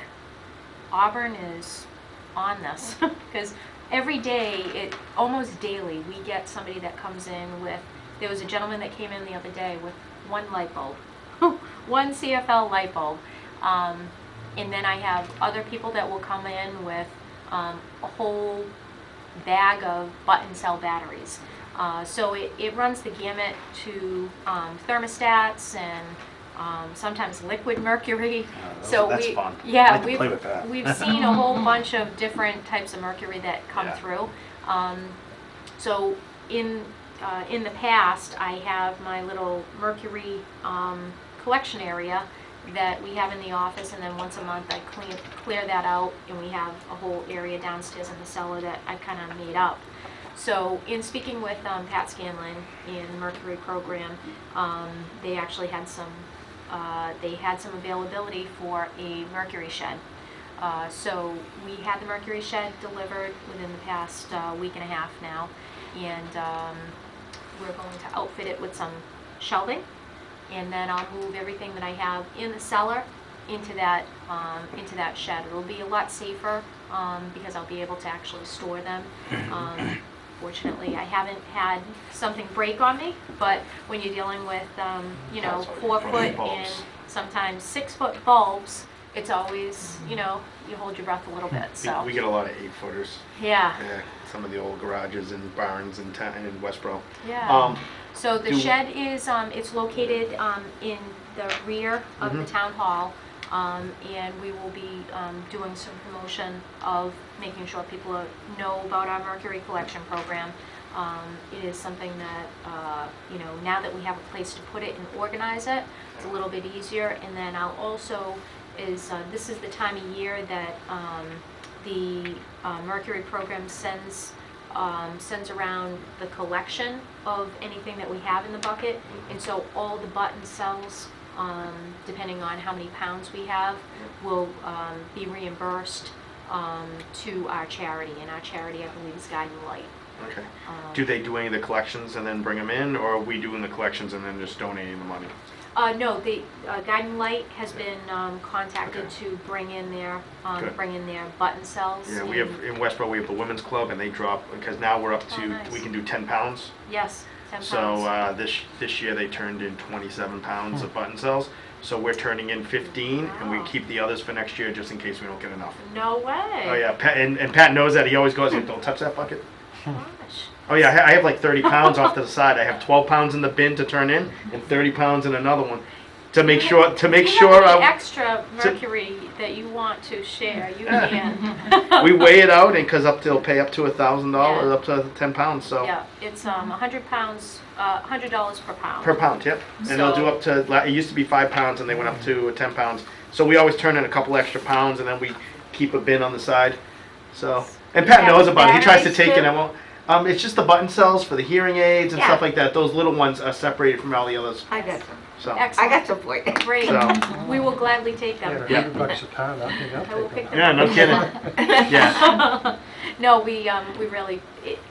Auburn is on this because every day, almost daily, we get somebody that comes in with. There was a gentleman that came in the other day with one light bulb, one CFL light bulb, and then I have other people that will come in with a whole bag of button cell batteries. So it runs the gamut to thermostats and sometimes liquid mercury. That's fun. I Yeah, like to play with that. we've seen a whole bunch of different types of mercury that come Yeah. through. So in the past, I have my little mercury collection area that we have in the office, and then once a month I clear that out, and we have a whole area downstairs in the cellar that I kind of made up. So in speaking with Pat Scanlon in Mercury program, they actually had some availability for a mercury shed. So we had the mercury shed delivered within the past week and a half now, and we're going to outfit it with some shelving, and then I'll move everything that I have in the cellar into that shed. It'll be a lot safer because I'll be able to actually store them. Fortunately, I haven't had something break on me, but when you're dealing with, you know, 4 foot and Bulbs. sometimes 6 foot bulbs, it's always, you know, you hold your breath a little bit, so. We get a lot of 8-footers. Yeah, Yeah, some of the old garages and barns in town in Westboro. yeah. So the do- shed is, it's located in the rear of the town hall. And we will be doing some promotion of making sure people know about our mercury collection program. It is something that, you know, now that we have a place to put it and organize it, it's a little bit easier. And then I'll also, this is the time of year that the mercury program sends around the collection of anything that we have in the bucket. And so all the button cells, depending on how many pounds we have, will be reimbursed to our charity. And our charity, I believe, is Guiding Light. Okay. Do they do any of the collections and then bring them in, or are we doing the collections and then just donating the money? No, the Guiding Light has been contacted Okay. to bring in their Good. button cells. Yeah, we have in Westboro, we have the women's club, and they drop because now we're up to Oh, nice. we can do 10 pounds. Yes, 10 So pounds. this year they turned in 27 pounds of button cells. So we're turning in 15, and we Wow. keep the others for next year just in case we don't get enough. No way. Oh yeah, Pat, and Pat knows that. He always goes, "Don't touch that bucket." Gosh. Oh yeah, I have like 30 pounds off to the side. I have 12 pounds in the bin to turn in, and 30 pounds in another one, to make sure If you have any extra to- mercury that you want to share, you can. we weigh it out, and because they'll pay up to $1,000, Yeah. up to 10 pounds. So Yeah, it's 100 pounds, $100 per pound. per pound, yep. And they'll do So- up to. It used to be 5 pounds, and they went up to 10 pounds. So we always turn in a couple extra pounds, and then we keep a bin on the side. So and You Pat have knows about it. He tries to batteries take it. too? I won't. It's just the button cells for the hearing aids and Yeah. stuff like that. Those little ones are separated from all the others. I got some. So I Excellent. got some for you. Great. So. We will gladly take Yeah, them. they're $100 a pound, I think I will I'll pick take them them. yeah, no kidding. Yeah, No, we really,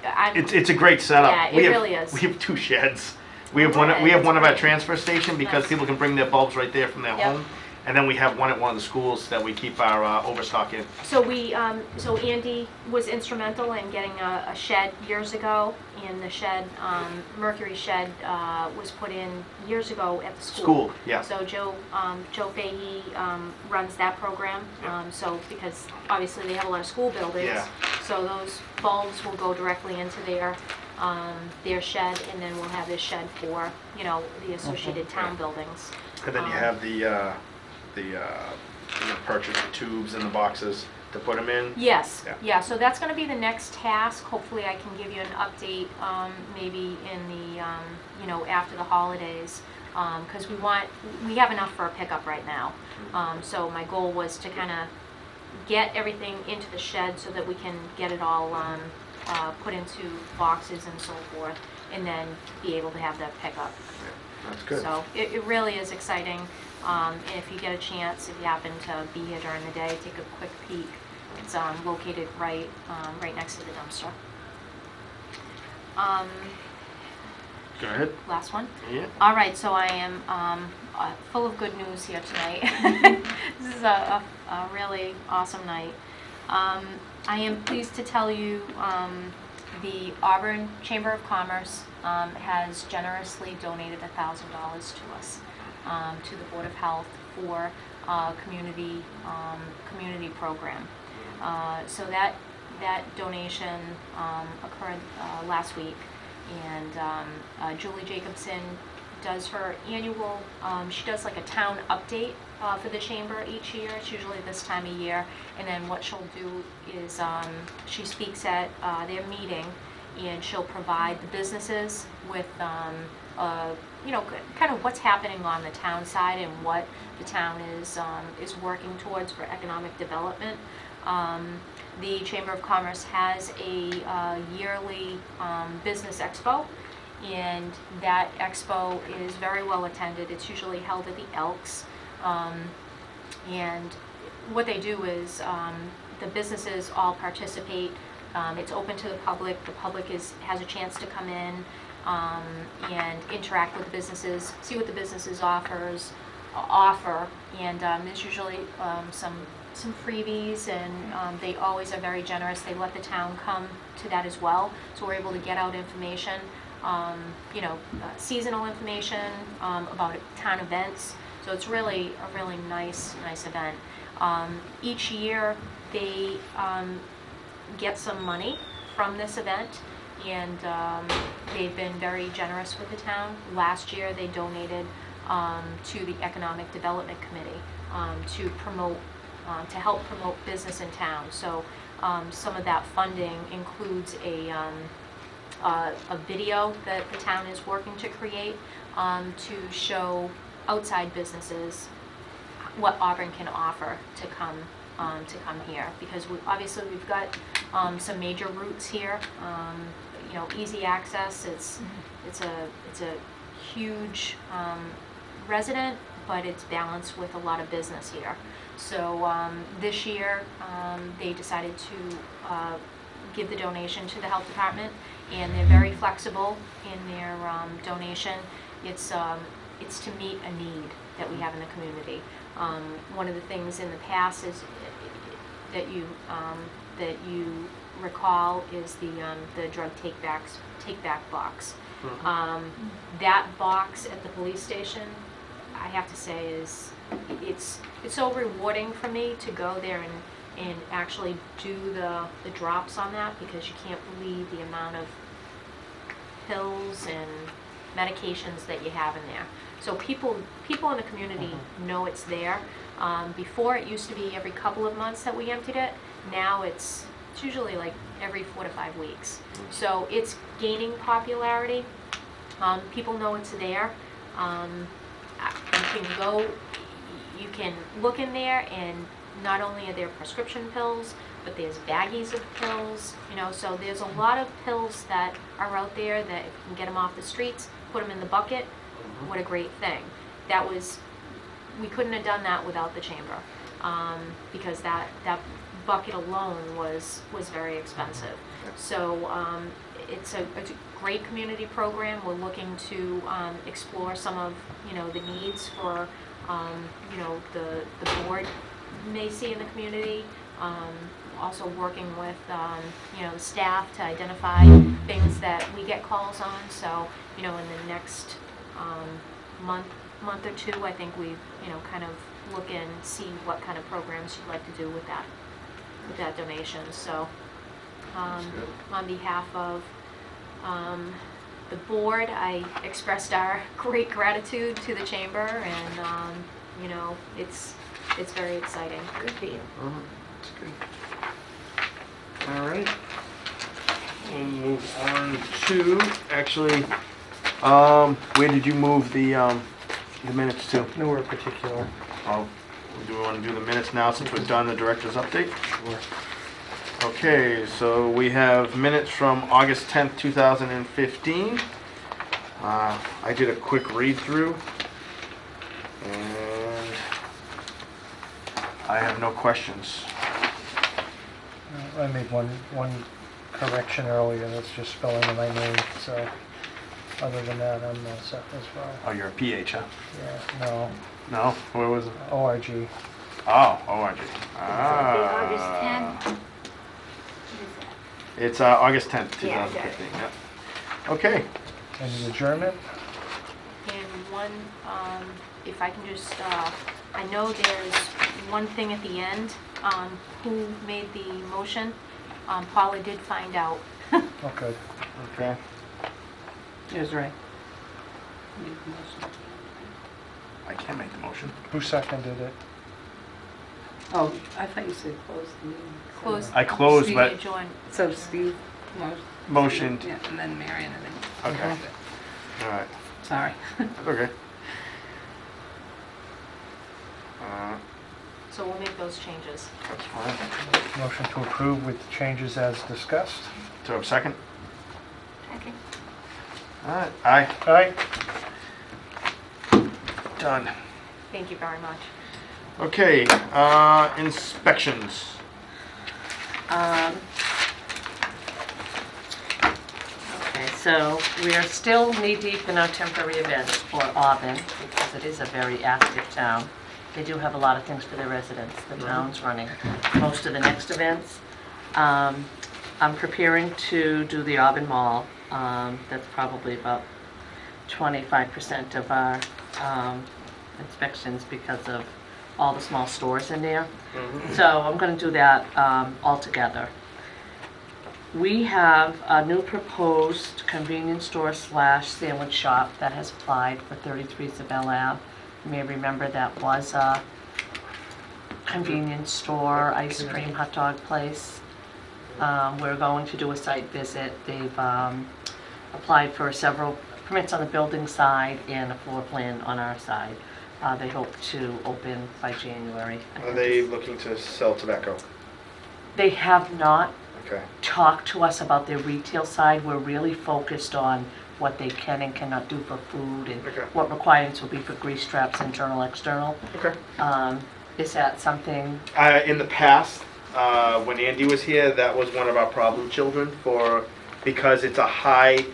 I'm. it's a great setup. Yeah, it we have, really is. We have 2 sheds. We have one. We have one of our transfer station because Nice. people can bring their bulbs right there from their Yep. home, and then we have one at one of the schools that we keep our overstock in. So so Andy was instrumental in getting a shed years ago, and the shed, Mercury shed, was put in years ago at the school. School, yeah. So Joe Fahey runs that program, so because obviously they have a lot of school buildings. Yeah. So those bulbs will go directly into their shed, and then we'll have this shed for, you know, the associated town buildings. And then you have the purchase the tubes and the boxes to put them in. Yes, Yeah. yeah, so that's gonna be the next task. Hopefully I can give you an update, maybe in the, you know, after the holidays. Cause we have enough for a pickup right now. So my goal was to kinda get everything into the shed so that we can get it all, put into boxes and so forth, and then be able to have that pickup. That's good. So it really is exciting. And if you get a chance, if you happen to be here during the day, take a quick peek. It's located right next to the dumpster. Go ahead. Last one. Yeah. All right, so I am full of good news here tonight. This is a really awesome night. I am pleased to tell you the Auburn Chamber of Commerce has generously donated $1,000 to us, to the Board of Health for community program. So that donation occurred last week, and Julie Jacobson does her annual, she does like a town update for the chamber each year. It's usually this time of year, and then what she'll do is she speaks at their meeting, and she'll provide the businesses with you know, kind of what's happening on the town side and what the town is working towards for economic development. The Chamber of Commerce has a yearly business expo, and that expo is very well attended. It's usually held at the Elks, and what they do is the businesses all participate. It's open to the public. The public has a chance to come in and interact with the businesses, see what the businesses offers, offer, and there's usually some freebies, and they always are very generous. They let the town come to that as well, so we're able to get out information, seasonal information about town events. So it's really a really nice event. Each year they get some money from this event, and they've been very generous with the town. Last year they donated to the Economic Development Committee to help promote business in town. So some of that funding includes a video that the town is working to create to show outside businesses what Auburn can offer to come here, because obviously we've got some major routes here. Easy access. It's a huge resident, but it's balanced with a lot of business here. So this year they decided to give the donation to the health department, and they're very flexible in their donation. It's to meet a need that we have in the community. One of the things in the past is that you recall is the drug take back box. That box at the police station, I have to say, it's so rewarding for me to go there and actually do the drops on that, because you can't believe the amount of pills and medications that you have in there. So people in the community know it's there. Before it used to be every couple of months that we emptied it. Now it's usually like every 4 to 5 weeks. So it's gaining popularity. People know it's there. You can look in there, and not only are there prescription pills, but there's baggies of pills. So there's a lot of pills that are out there that if you can get them off the streets, put them in the bucket. What a great thing. We couldn't have done that without the chamber, because that bucket alone was very expensive. So it's a great community program. We're looking to explore some of the needs for the board may see in the community. Also working with the staff to identify things that we get calls on. So in the next month or two, I think we kind of look and see what kind of programs you'd like to do with that donation. So on behalf of the board, I expressed our great gratitude to the chamber, and it's very exciting. Good for you. That's good. All right. We'll move on to, actually, where did you move the minutes to? Nowhere particular. Oh, do we want to do the minutes now since we've done the director's update? Sure. Okay, so we have minutes from August 10th, 2015. I did a quick read through, and I have no questions. I made one correction earlier. That's just spelling of my name. So other than that, I'm all set as well. Oh, you're a PH, huh? Yeah. No. No? Where was it? ORG. Oh, ORG. The August 10th. It's August 10th, Yeah, I got it. 2015. Yeah. Okay. Any adjournment? And one, if I can just, I know there's one thing at the end, who made the motion. Paula did find out. Oh, good. Okay. Is right. I can make the motion. Who seconded it? Oh, I thought you said close the meeting. Close. I closed, Steve but adjourned. So Steve motioned. Yeah, and then Marion, and then. Okay. All right. Sorry. That's okay. So we'll make those changes. That's fine. Motion to approve with changes as discussed. Do I have a second? Okay. All right. Aye. Aye. Done. Thank you very much. Okay. Inspections. Okay, so we are still knee-deep in our temporary events for Auburn, because because it is a very active town. They do have a lot of things for their residents. The town's running most of the next events. I'm preparing to do the Auburn Mall. That's probably about 25% of our inspections because of all the small stores in there. So I'm going to do that all together. We have a new proposed convenience store / sandwich shop that has applied for 33 Isabel Ave. You may remember that was a convenience store, ice cream, hot dog place. We're going to do a site visit. They've applied for several permits on the building side and a floor plan on our side. They hope to open by January. Are they looking to sell tobacco? They have not Okay. talked to us about their retail side. We're really focused on what they can and cannot do for food and Okay. what requirements will be for grease traps, internal, external. Okay. Is that something? In the past, when Andy was here, that was one of our problem children because it's a high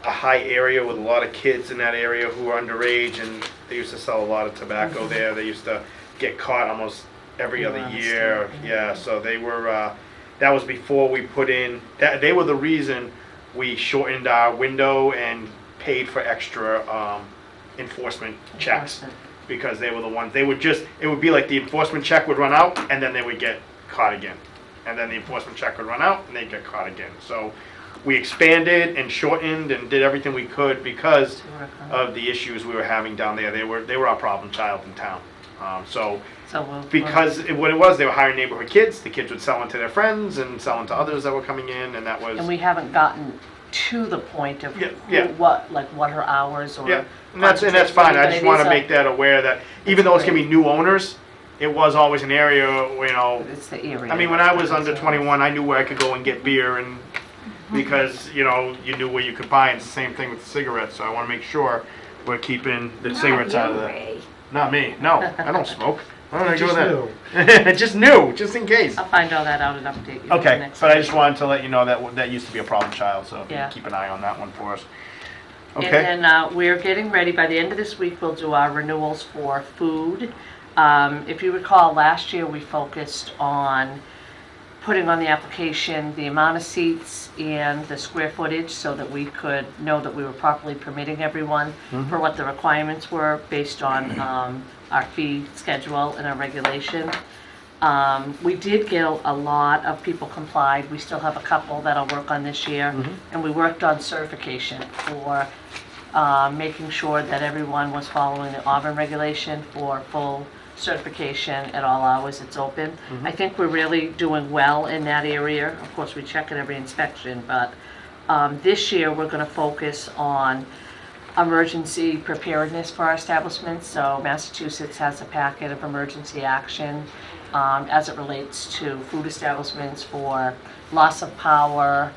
area with a lot of kids in that area who are underage, and they used to sell a lot of tobacco there. They used to get caught almost every other year. Yeah, so they were. That was before we put in. They were the reason we shortened our window and paid for extra enforcement checks. Because they were the ones, it would be like the enforcement check would run out, and then they would get caught again. And then the enforcement check would run out, and they'd get caught again. So we expanded and shortened and did everything we could because of the issues we were having down there. They were our problem child in town. Because what it was, they were hiring neighborhood kids. The kids would sell into their friends and sell into others that were coming in, and that was. And we haven't gotten to the point of Yeah. what her hours or. Yeah, and that's fine. I just want to make that aware that even though it's gonna be new owners, it was always an area, It's the area. I mean, when I was under 21, I knew where I could go and get beer, and because you knew where you could buy. And it's the same thing with cigarettes. So I want to make sure we're keeping the cigarettes out of that. Ray. Not me. No, I don't smoke. Why would I Just do that? Just new, just in case. I'll find all that out and update you. Okay, next but I week. just wanted to let you know that used to be a problem child, so if you Yeah. keep an eye on that one for us. Okay. And then we're getting ready, by the end of this week, we'll do our renewals for food. If you recall, last year we focused on putting on the application the amount of seats and the square footage so that we could know that we were properly permitting everyone for what the requirements were based on our fee schedule and our regulation. We did get a lot of people complied. We still have a couple that I'll work on this year. And we worked on certification for making sure that everyone was following the Auburn regulation for full certification at all hours it's open. I think we're really doing well in that area. Of course, we check at every inspection, but this year we're going to focus on emergency preparedness for our establishments. So Massachusetts has a packet of emergency action as it relates to food establishments for loss of power,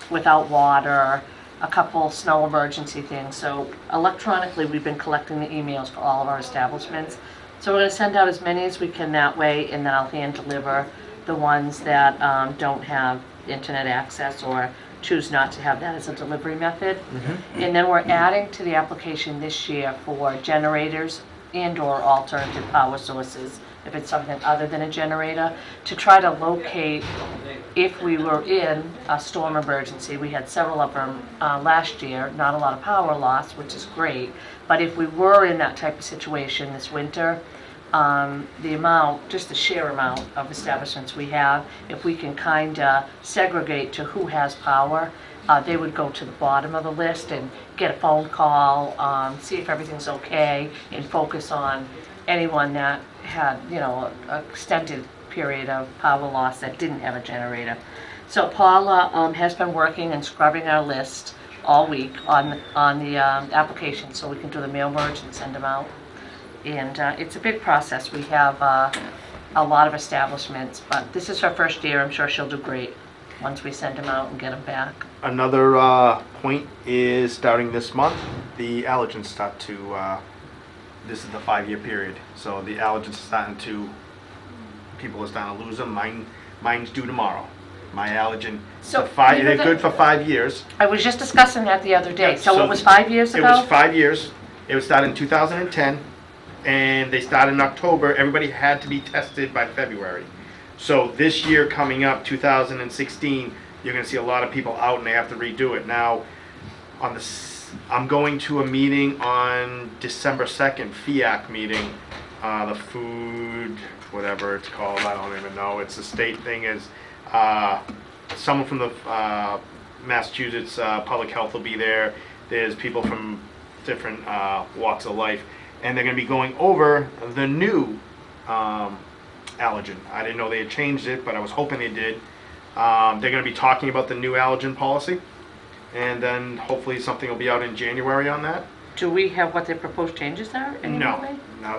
without water, a couple snow emergency things. So electronically, we've been collecting the emails for all of our establishments. So we're going to send out as many as we can that way, and then I'll hand deliver the ones that don't have internet access or choose not to have that as a delivery method. And then we're adding to the application this year for generators and/or alternative power sources, if it's something other than a generator, to try to locate if we were in a storm emergency. We had several of them last year, not a lot of power loss, which is great. But if we were in that type of situation this winter, the amount, just the sheer amount of establishments we have, if we can kind of segregate to who has power, they would go to the bottom of the list and get a phone call, see if everything's okay, and focus on anyone that had, an extended period of power loss that didn't have a generator. So Paula has been working and scrubbing our list all week on the application so we can do the mail merge and send them out. And it's a big process. We have a lot of establishments, but this is her first year. I'm sure she'll do great once we send them out and get them back. Another point is starting this month, the allergens start to, this is the 5-year period. So the allergens are people are starting to lose them. Mine's due tomorrow. My allergen, So, they're good for 5 years. I was just discussing that the other day. Yeah, So so it was 5 years It ago? was 5 years. It was started in 2010, and they started in October. Everybody had to be tested by February. So this year coming up, 2016, you're going to see a lot of people out, and they have to redo it. Now, I'm going to a meeting on December 2nd, FIAC meeting, the food, whatever it's called, I don't even know. It's a state thing. Is someone from the Massachusetts Public Health will be there. There's people from different walks of life, and they're going to be going over the new allergen. I didn't know they had changed it, but I was hoping they did. They're going to be talking about the new allergen policy, and then hopefully something will be out in January on that. Do we have what their proposed changes are? No,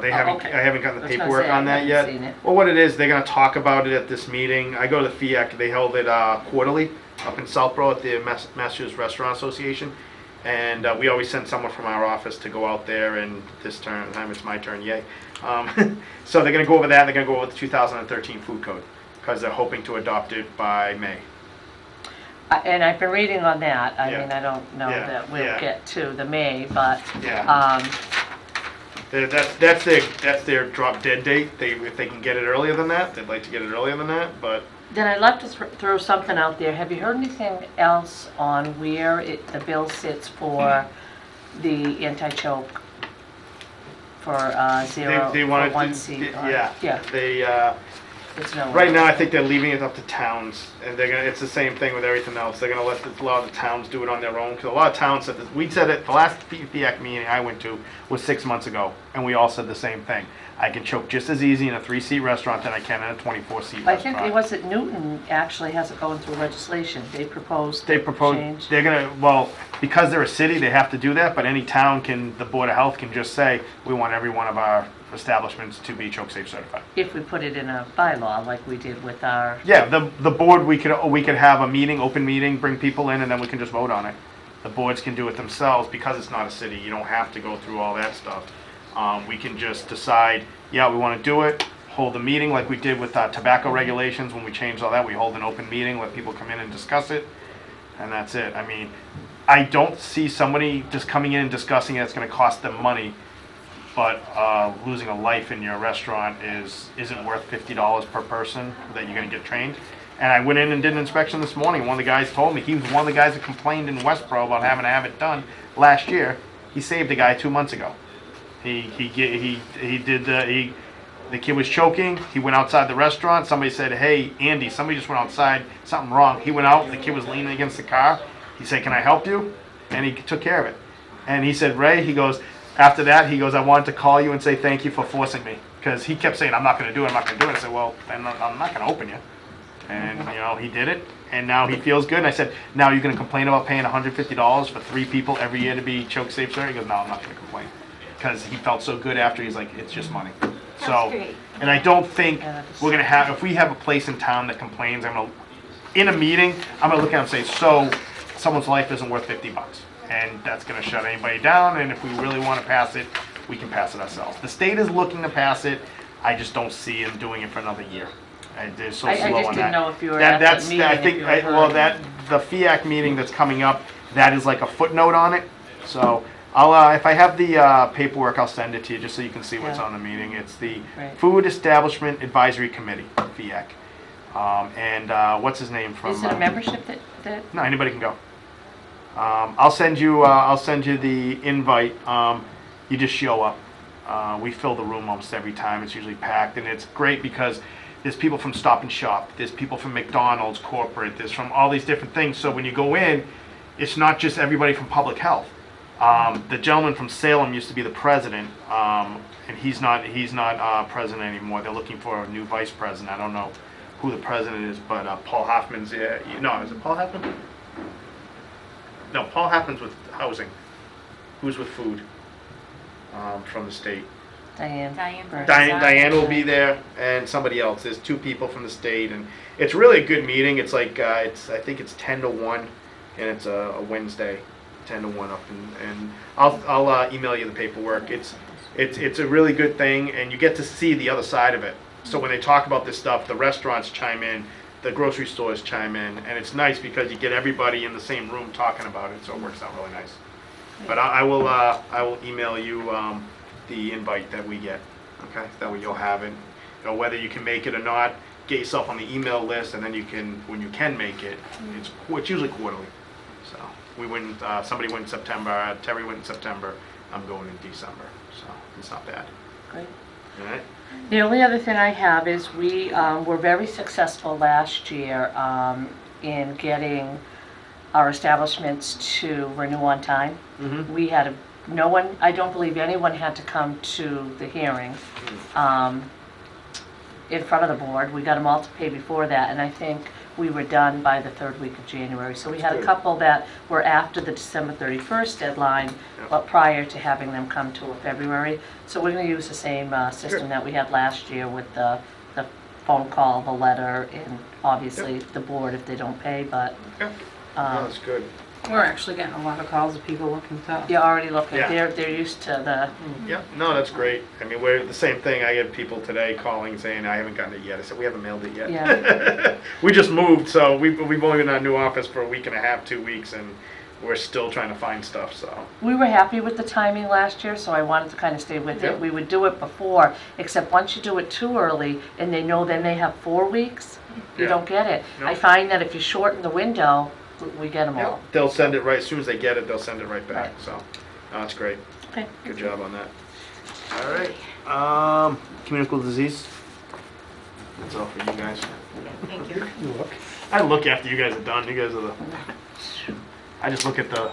they Oh, haven't. okay. I haven't gotten the I was gonna paperwork say, on I that haven't yet. seen it. Well, what it is, they're going to talk about it at this meeting. I go to the FIAC. They held it quarterly up in Southborough at the Massachusetts Restaurant Association, and we always send someone from our office to go out there. And this time it's my turn. Yay! So they're going to go over that. And they're going to go over the 2013 food code because they're hoping to adopt it by May. And I've been reading on that. I Yeah. mean, I don't know Yeah, that we'll yeah. get to the May, but Yeah. That's their drop dead date. If they can get it earlier than that, they'd like to get it earlier than that. But then I'd like to throw something out there. Have you heard anything else on where the bill sits for the anti-choke for zero, they for wanted one to, seat? yeah. They It's no. right now I think they're leaving it up to towns, and they're gonna. It's the same thing with everything else. They're gonna let a lot of the towns do it on their own because a lot of towns said this. We said it. The last FIAC meeting I went to was 6 months ago, and we all said the same thing. I can choke just as easy in a 3-seat restaurant than I can in a 24-seat I restaurant. think it was that Newton actually has it going through legislation. They proposed. They change. propose, they're gonna, well, because they're a city, they have to do that, but any town can, the Board of Health can just say, we want every one of our establishments to be choke safe certified. If we put it in a bylaw like we did with our. Yeah, the board, we could have a meeting, open meeting, bring people in, and then we can just vote on it. The boards can do it themselves, because it's not a city, you don't have to go through all that stuff. We can just decide, yeah, we wanna do it, hold a meeting like we did with tobacco regulations, when we changed all that, we hold an open meeting, let people come in and discuss it, and that's it. I mean, I don't see somebody just coming in and discussing it, it's gonna cost them money, but losing a life in your restaurant isn't worth $50 per person that you're gonna get trained. And I went in and did an inspection this morning. One of the guys told me, he was one of the guys that complained in Westboro about having to have it done last year. He saved a guy 2 months ago. The kid was choking. He went outside the restaurant. Somebody said, "Hey, Andy, somebody just went outside. Something wrong." He went out. The kid was leaning against the car. He said, "Can I help you?" And he took care of it. And he said, "Ray," he goes, after that, he goes, "I wanted to call you and say thank you for forcing me." Because he kept saying, "I'm not going to do it, I'm not going to do it." I said, "Well, then I'm not going to open you." And, he did it. And now he feels good. And I said, "Now you're going to complain about paying $150 for 3 people every year to be choke safe, sir?" He goes, "No, I'm not going to complain." Because he felt so good after. He's like, it's just money. So, great. and I don't think Yeah, that's- we're going to have, if we have a place in town that complains, in a meeting, I'm going to look at them and say, so, someone's life isn't worth $50. And that's going to shut anybody down. And if we really want to pass it, we can pass it ourselves. The state is looking to pass it. I just don't see them doing it for another year. They're so I slow just on didn't that. know if you were at that meeting. I if think, you had heard. the FIAC meeting that's coming up, that is like a footnote on it. So I'll, if I have the paperwork, I'll send it to you just so you can see what's Yeah. on the meeting. It's the Right. Food Establishment Advisory Committee, FIAC. And what's his name from? Is it a membership that? No, anybody can go. I'll send you the invite. You just show up. We fill the room almost every time. It's usually packed, and it's great because there's people from Stop and Shop. There's people from McDonald's corporate. There's from all these different things. So when you go in, it's not just everybody from public health. The gentleman from Salem used to be the president, and he's not president anymore. They're looking for a new vice president. I don't know who the president is, but Paul Hoffman's. No, is it Paul Hoffman? No, Paul Hoffman's with housing. Who's with food? From the state. Diane. Diane. Diane will be there, and somebody else. There's 2 people from the state, and it's really a good meeting. It's like I think it's 10 to 1, and it's a Wednesday, 10 to 1 up, and I'll email you the paperwork. It's a really good thing, and you get to see the other side of it. So when they talk about this stuff, the restaurants chime in, the grocery stores chime in, and it's nice because you get everybody in the same room talking about it. So it works out really nice. But I will email you the invite that we get, okay? That way you'll have it. You know, whether you can make it or not, get yourself on the email list, and then you can, when you can make it, it's usually quarterly. So we went, somebody went in September, Terry went in September, I'm going in December, so it's not bad. Great. All right? The only other thing I have is we were very successful last year in getting our establishments to renew on time. Mm-hmm. We had no one, I don't believe anyone had to come to the hearing in front of the board. We got them all to pay before that, and I think we were done by the third week of January. So we had a Good. couple that were after the December 31st deadline, Yep. but prior to having them come to February. So we're going to use the same system Good. that we had last year with the phone call, the letter, and obviously the board if they don't pay, but Yeah. No, that's good. We're actually getting a lot of calls of people looking to. you're already looking, Yeah. they're used to the, Yeah, no, that's great. I mean, we're the same thing. I get people today calling saying, I haven't gotten it yet. I said, we haven't mailed it yet. Yeah. We just moved, so we've only been in our new office for a week and a half, 2 weeks, and we're still trying to find stuff, so. we were happy with the timing last year, so I wanted to kind of stay with Yeah. it. We would do it before, except once you do it too early and they know then they have 4 weeks, you Yeah. don't get it. No. I find that if you shorten the window, we get them Yeah, all. they'll send it right, as soon as they get it, they'll send it right back, Right. so. No, that's great. Okay. Good job on that. All right, communicable disease. That's all for you guys. Thank you. You look. I look after you guys are done. You guys are the. I just look at the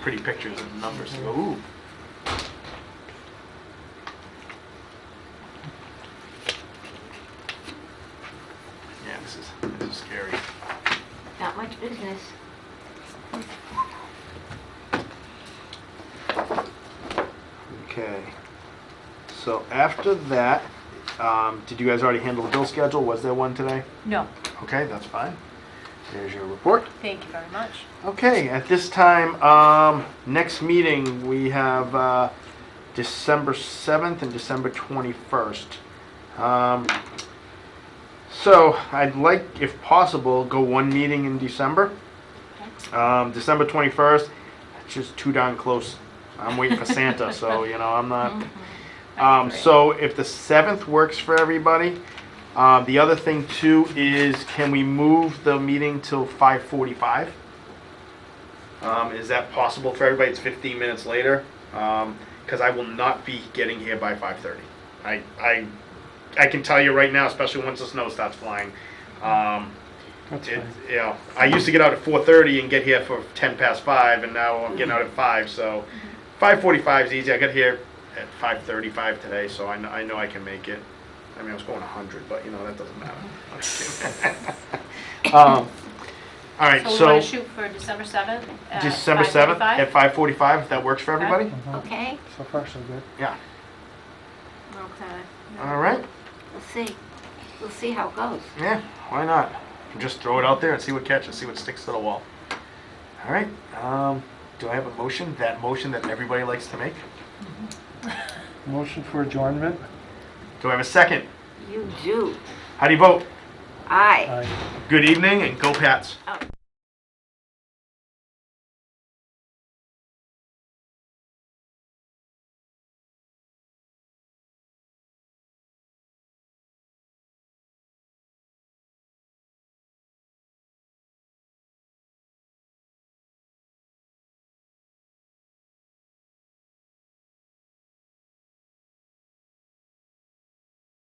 pretty pictures and numbers and go, ooh. Yeah, this is scary. Not much business. Okay. So after that, did you guys already handle the bill schedule? Was there one today? No, Okay, that's fine. There's your report. thank you very much. Okay, at this time, next meeting, we have December 7th and December 21st. So I'd like, if possible, go one meeting in December. December 21st, it's just too darn close. I'm waiting for Santa, so, you know, I'm not. So if the 7th works for everybody, the other thing too is, can we move the meeting till 5:45? Is that possible for everybody? It's 15 minutes later, because I will not be getting here by 5:30. I can tell you right now, especially once the snow starts flying. That's You fine. know, I used to get out at 4:30 and get here for 5, and now I'm getting out at 5. So 5:45 is easy. I got here at 5:35 today, so I know I can make it. I mean, I was going 100, but you know that doesn't matter. All right, So we so want to shoot for December 7th? at December 7th 5:45? at 5:45. If that works for everybody. Mhm. Okay? So far, so good. Yeah. Okay. All right. We'll see. We'll see how it goes. Yeah. Why not? Just throw it out there and see what catches. See what sticks to the wall. All right. Do I have a motion? That motion that everybody likes to make. Motion for adjournment? Do I have a second? You do. How do you vote? Aye. Aye. Good evening and go Pats. Oh.